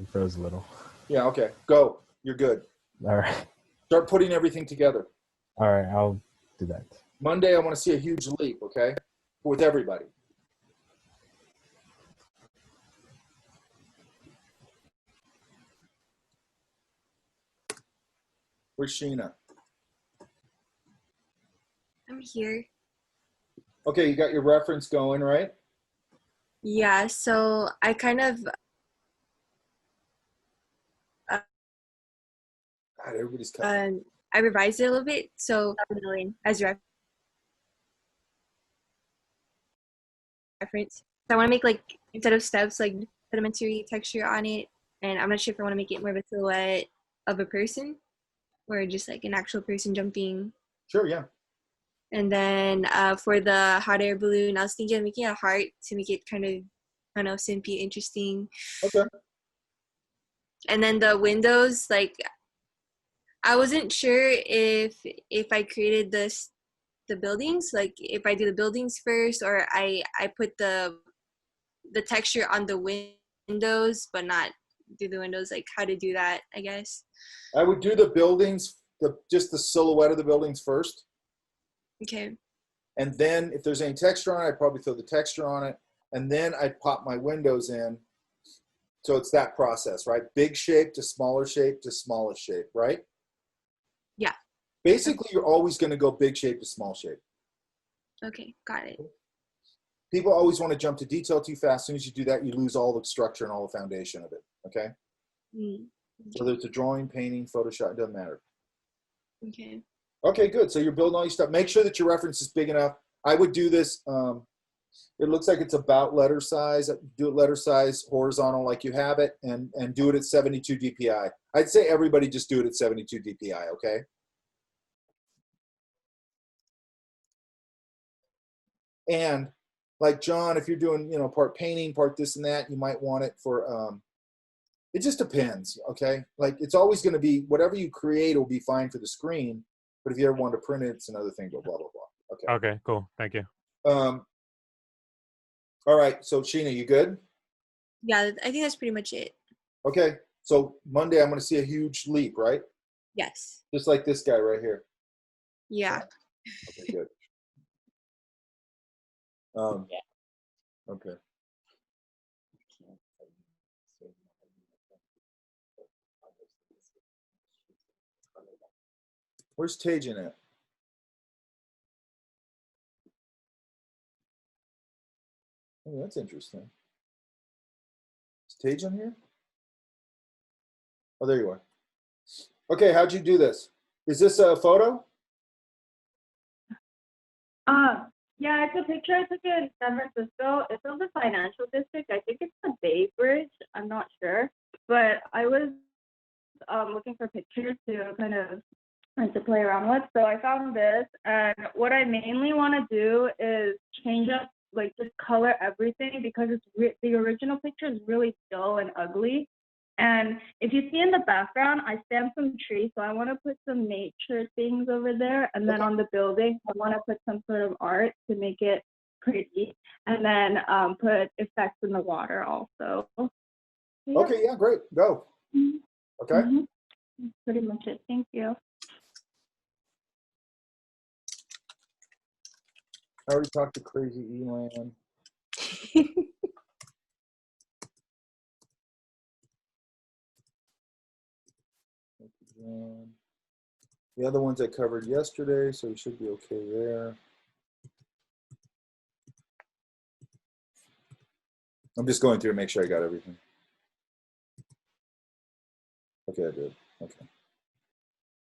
froze a little. Yeah, okay. Go. You're good. All right. Start putting everything together. All right, I'll do that. Monday, I want to see a huge leap, okay? With everybody. Where's Sheena? I'm here. Okay, you got your reference going, right? Yeah, so I kind of God, everybody's cutting. I revised it a little bit. So as reference, so I want to make like instead of steps like sedimentary texture on it, and I'm not sure if I want to make it more of a silhouette of a person or just like an actual person jumping. Sure, yeah. And then for the hot air balloon, I was thinking of making a heart to make it kind of, I don't know, simply interesting. Okay. And then the windows, like, I wasn't sure if I created the buildings, like if I do the buildings first, or I put the texture on the windows, but not do the windows, like how to do that, I guess. I would do the buildings, just the silhouette of the buildings first. Okay. And then if there's any texture on it, I'd probably throw the texture on it. And then I'd pop my windows in. So it's that process, right? Big shape to smaller shape to smallest shape, right? Yeah. Basically, you're always going to go big shape to small shape. Okay, got it. People always want to jump to detail too fast. As soon as you do that, you lose all the structure and all the foundation of it, okay? Whether it's a drawing, painting, Photoshop, it doesn't matter. Okay. Okay, good. So you're building all your stuff. Make sure that your reference is big enough. I would do this. It looks like it's about letter size. Do it letter size, horizontal like you have it, and do it at 72 DPI. I'd say everybody just do it at 72 DPI, okay? And like John, if you're doing, part painting, part this and that, you might want it for, it just depends, okay? Like it's always going to be, whatever you create will be fine for the screen. But if you ever want to print it, it's another thing, blah, blah, blah. Okay. Okay, cool. Thank you. All right. So Sheena, you good? Yeah, I think that's pretty much it. Okay. So Monday, I'm going to see a huge leap, right? Yes. Just like this guy right here. Yeah. Okay, good. Yeah. Okay. Where's Tajin at? Oh, that's interesting. Is Tajin here? Oh, there you are. Okay, how'd you do this? Is this a photo? Yeah, it's a picture I took in San Francisco. It's of the financial district. I think it's the Bay Bridge. I'm not sure. But I was looking for pictures to kind of to play around with. So I found this. And what I mainly want to do is change up, like just color everything because it's the original picture is really dull and ugly. And if you see in the background, I stamped some trees, so I want to put some nature things over there. And then on the building, I want to put some sort of art to make it pretty. And then put effects in the water also. Yeah. Okay, yeah, great. Go. Okay. That's pretty much it. Thank you. I already talked to Crazy Elan. The other ones I covered yesterday, so we should be okay there. I'm just going through to make sure I got everything. Okay, I did. Okay.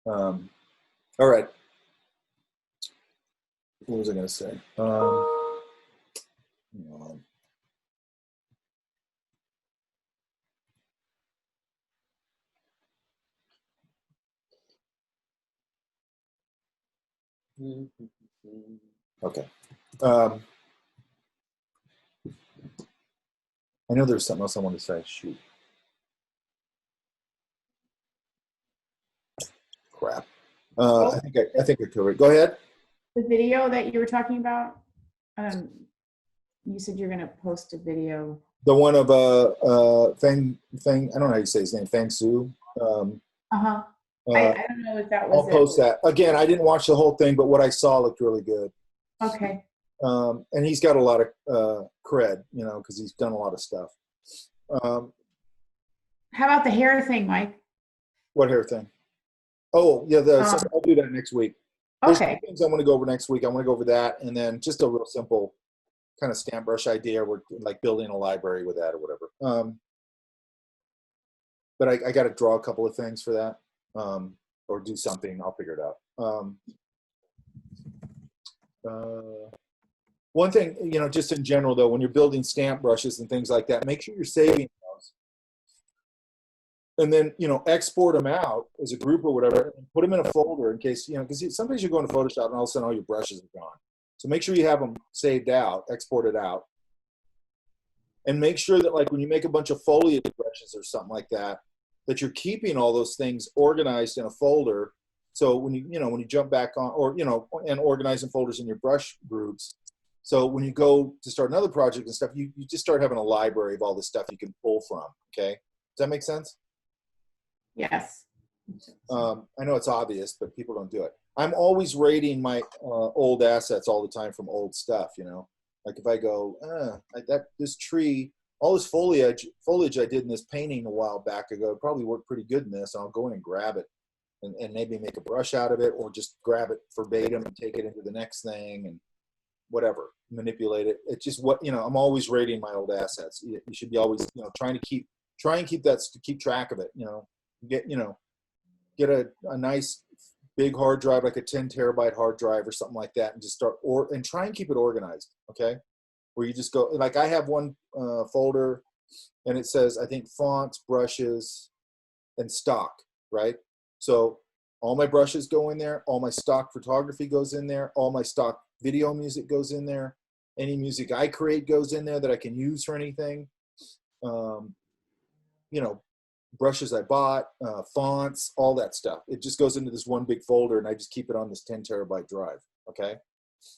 All right. What was I going to say? Hang on. Okay. I know there's something else I want to say. Shoot. Crap. I think I covered it. Go ahead. The video that you were talking about, you said you're going to post a video. The one of Feng, I don't know how you say his name, Feng Su. Uh-huh. I don't know if that was I'll post that. Again, I didn't watch the whole thing, but what I saw looked really good. Okay. And he's got a lot of cred, you know, because he's done a lot of stuff. How about the hair thing, Mike? What hair thing? Oh, yeah, so I'll do that next week. There's Okay. two things I want to go over next week. I want to go over that, and then just a real simple kind of stamp brush idea. We're like building a library with that or whatever. But I got to draw a couple of things for that, or do something. I'll figure it out. One thing, you know, just in general though, when you're building stamp brushes and things like that, make sure you're saving those. And then, you know, export them out as a group or whatever, and put them in a folder in case, you know, because sometimes you go into Photoshop and all of a sudden all your brushes are gone. So make sure you have them saved out, exported out. And make sure that like when you make a bunch of foliage brushes or something like that, that you're keeping all those things organized in a folder. So when when you jump back on, or, you know, and organizing folders in your brush groups. So when you go to start another project and stuff, you just start having a library of all this stuff you can pull from, okay? Does that make sense? Yes. I know it's obvious, but people don't do it. I'm always rating my old assets all the time from old stuff, you know? Like if I go, this tree, all this foliage I did in this painting a while back ago, probably worked pretty good in this, and I'll go in and grab it and maybe make a brush out of it, or just grab it verbatim and take it into the next thing and whatever, manipulate it. It's just what, you know, I'm always rating my old assets. You should be always, you know, try and keep that, to keep track of it, you know, get a nice big hard drive, like a 10 terabyte hard drive or something like that, and just start, and try and keep it organized. Okay. Where you just go, like I have one folder and it says, I think fonts, brushes, and stock, right? So all my brushes go in there, all my stock photography goes in there, all my stock video music goes in there, any music I create goes in there that I can use for anything. You know, brushes I bought, fonts, all that stuff. It just goes into this one big folder, and I just keep it on this 10 terabyte drive, okay?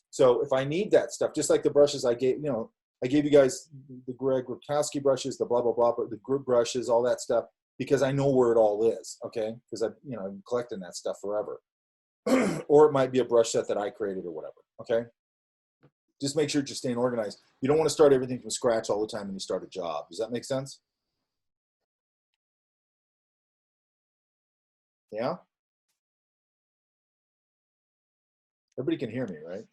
So if I need that stuff, just like the brushes I gave, you know, I gave you guys the Greg Rutkowski brushes, the blah, blah, blah, the group brushes, all that stuff, because I know where it all is, okay? Because I've been collecting that stuff forever. Or it might be a brush set that I created or whatever, okay? Just make sure you're staying organized. You don't want to start everything from scratch all the time when you start a job. Does that make sense? Yeah? Everybody can hear me, right?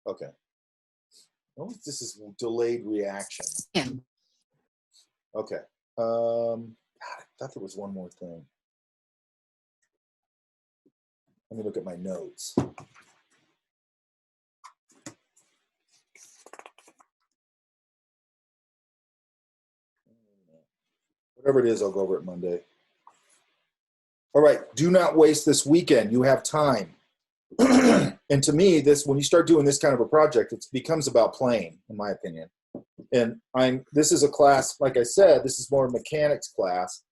Okay. Oh, this is delayed reaction. Yeah. Okay. God, I thought there was one more thing. Let me look at my notes. Whatever it is, I'll go over it Monday. All right, do not waste this weekend. You have time. And to me, when you start doing this kind of a project, it becomes about playing, in my opinion. And this is a class, like I said, this is more a mechanics class.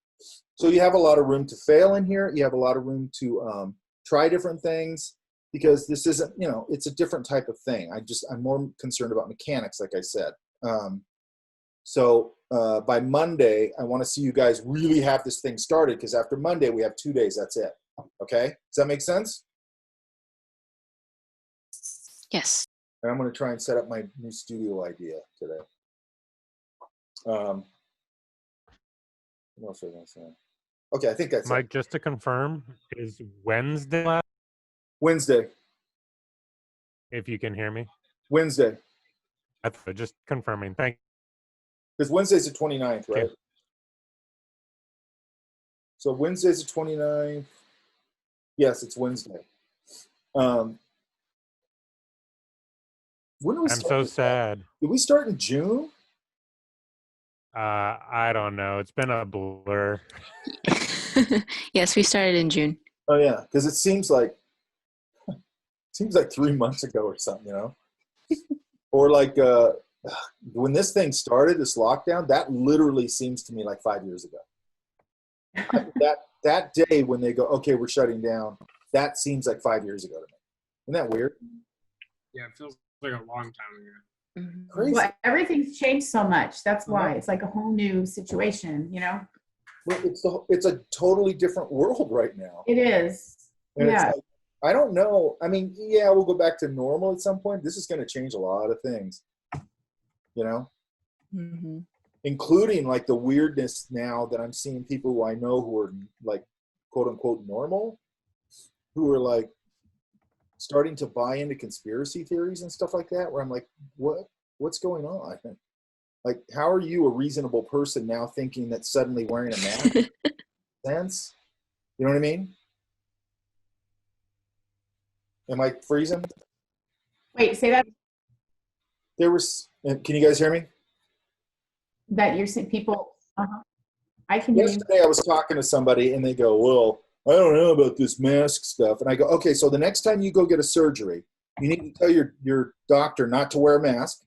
So you have a lot of room to fail in here. You have a lot of room to try different things, because this isn't, it's a different type of thing. I'm more concerned about mechanics, like I said. So by Monday, I want to see you guys really have this thing started, because after Monday, we have 2 days. That's it. Okay? Does that make sense? Yes. And I'm going to try and set up my new studio idea today. What else was I going to say? Okay, I think that's Mike, it. just to confirm, is Wednesday last? Wednesday. If you can hear me. Wednesday. That's just confirming. Thank you. Because Wednesday's the 29th, right? Okay. So Wednesday's the 29th. Yes, it's Wednesday. When do we I'm start so this? sad. Did we start in June? I don't know. It's been a blur. Yes, we started in June. Oh yeah, because it seems like 3 months ago or something, or like when this thing started, this lockdown, that literally seems to me like 5 years ago. that day when they go, okay, we're shutting down, that seems like 5 years ago to me. Isn't that weird? Yeah, it feels like a long time ago. Mhm. Crazy. Well, everything's changed so much. That's why it's like a whole new situation, you know? Well, it's a totally different world right now. It is. And Yeah. it's like, I don't know. I mean, yeah, we'll go back to normal at some point. This is going to change a lot of things, you know, Mhm. including like the weirdness now that I'm seeing people who I know who are like, quote unquote, normal, who are like starting to buy into conspiracy theories and stuff like that, where I'm like, what's going on? Like, how are you a reasonable person now thinking that suddenly wearing a mask makes sense? You know what I mean? Am I freezing? Wait, say that There was, can you guys hear me? you're seeing people. I can hear you. Yesterday I was talking to somebody and they go, well, I don't know about this mask stuff. And I go, okay, so the next time you go get a surgery, you need to tell your doctor not to wear a mask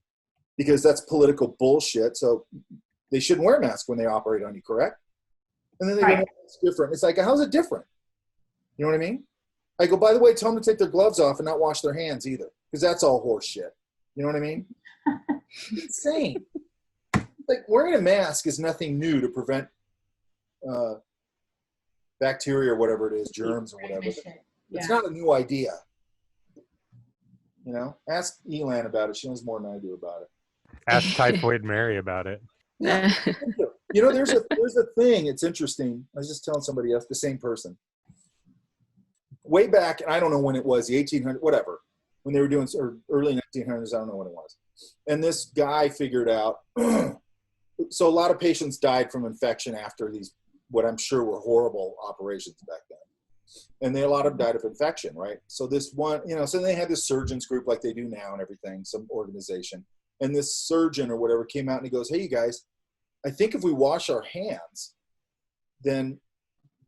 because that's political bullshit. So they shouldn't wear a mask when they operate on you, correct? And then they go, Right. no, it's different. It's like, how's it different? You know what I mean? I go, by the way, tell them to take their gloves off and not wash their hands either, because that's all horse shit. You know what I mean? Insane. Like, wearing a mask is nothing new to prevent bacteria or whatever it is, germs or whatever. Transmission. It's Yeah. not a new idea. You know, ask Elan about it. She knows more than I do about it. Ask Typhoid Mary about it. You know, there's a thing. It's interesting. I was just telling somebody else, the same person. Way back, and I don't know when it was, the 1800s, whatever, when they were doing, or early 1900s, I don't know when it was. And this guy figured out, so a lot of patients died from infection after these, what I'm sure were horrible operations back then. And a lot of them died of infection, right? So this one, you know, so they had this surgeons group like they do now and everything, some organization. And this surgeon or whatever came out and he goes, hey, you guys, I think if we wash our hands, then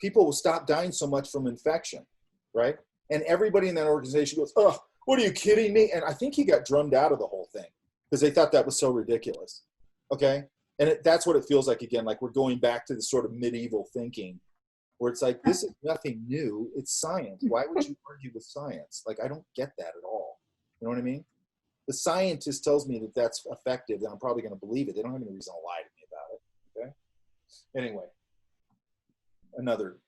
people will stop dying so much from infection, right? And everybody in that organization goes, oh, what are you kidding me? And I think he got drummed out of the whole thing because they thought that was so ridiculous, okay? And that's what it feels like again, like we're going back to the sort of medieval thinking where it's like, this is nothing new, it's science. Why would you argue with science? Like, I don't get that at all. You know what I mean? The scientist tells me that that's effective, then I'm probably going to believe it. They don't have any reason to lie to me about it, okay? Anyway, another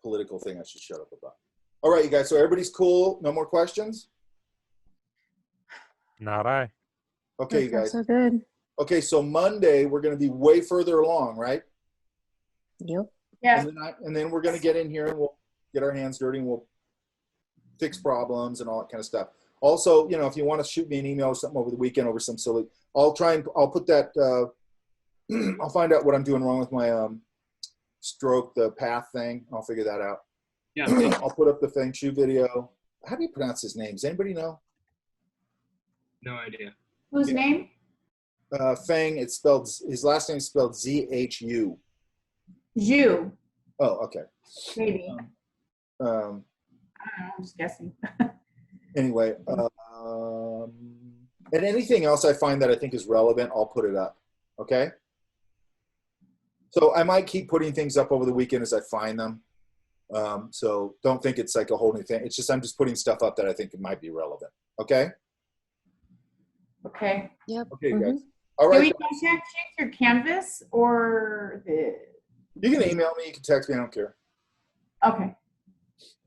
political thing I should shut up about. All right, you guys, so everybody's cool? No more questions? Not I. Okay, you guys. So good. Okay, so Monday, we're going to be way further along, right? Yep. Yeah. And then we're going to get in here and we'll get our hands dirty and we'll fix problems and all that kind of stuff. Also, you know, if you want to shoot me an email or something over the weekend over some silly, I'll put that, I'll find out what I'm doing wrong with my stroke, the path thing. I'll figure that out. Yeah. I'll put up the Feng Shui video. How do you pronounce his name? Does anybody know? No idea. Whose Yeah. name? Feng, it's spelled, his last name is spelled Z-H-U. Zhu, Oh, okay. maybe. Um, I don't know. I'm just guessing. anyway, and anything else I find that I think is relevant, I'll put it up. Okay. So I might keep putting things up over the weekend as I find them. So don't think it's like a whole new thing. It's just, I'm just putting stuff up that I think it might be relevant. Okay. Okay. Yep. Okay, Mhm. guys. All Do right. we contact you through Canvas or the? You can email me. You can text me. I don't care. Okay.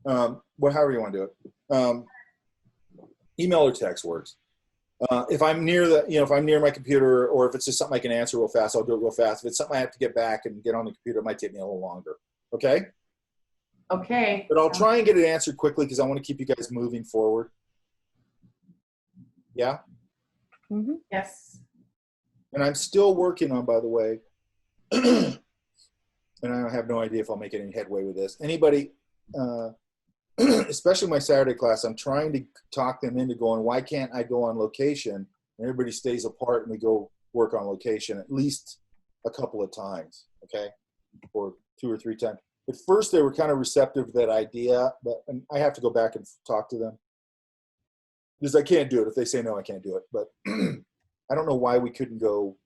However you want to do it. Email or text works. If I'm near if I'm near my computer, or if it's just something I can answer real fast, I'll do it real fast. If it's something I have to get back and get on the computer, it might take me a little longer. Okay. Okay. But I'll try and get it answered quickly because I want to keep you guys moving forward. Yeah. Mhm. Yes. And I'm still working on, by the way, and I have no idea if I'll make any headway with this. Anybody, especially my Saturday class, I'm trying to talk them into going, why can't I go on location? And everybody stays apart and we go work on location at least a couple of times, okay? Or 2 or 3 times. At first, they were kind of receptive to that idea, but I have to go back and talk to them. Because I can't do it. If they say no, I can't do it. But I don't know why we couldn't go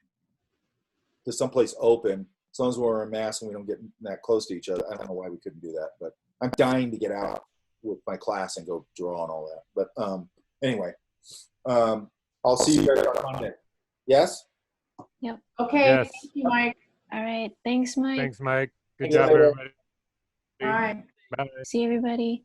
to someplace open as long as we're wearing masks and we don't get that close to each other. I don't know why we couldn't do that, but I'm dying to get out with my class and go draw and all that. But anyway, I'll see you guys on Monday. Yes? Okay, Yes. thank you, Mike. All right. Thanks, Mike. Thanks, Mike. Good See you job, later. everybody. Bye. Bye. See everybody.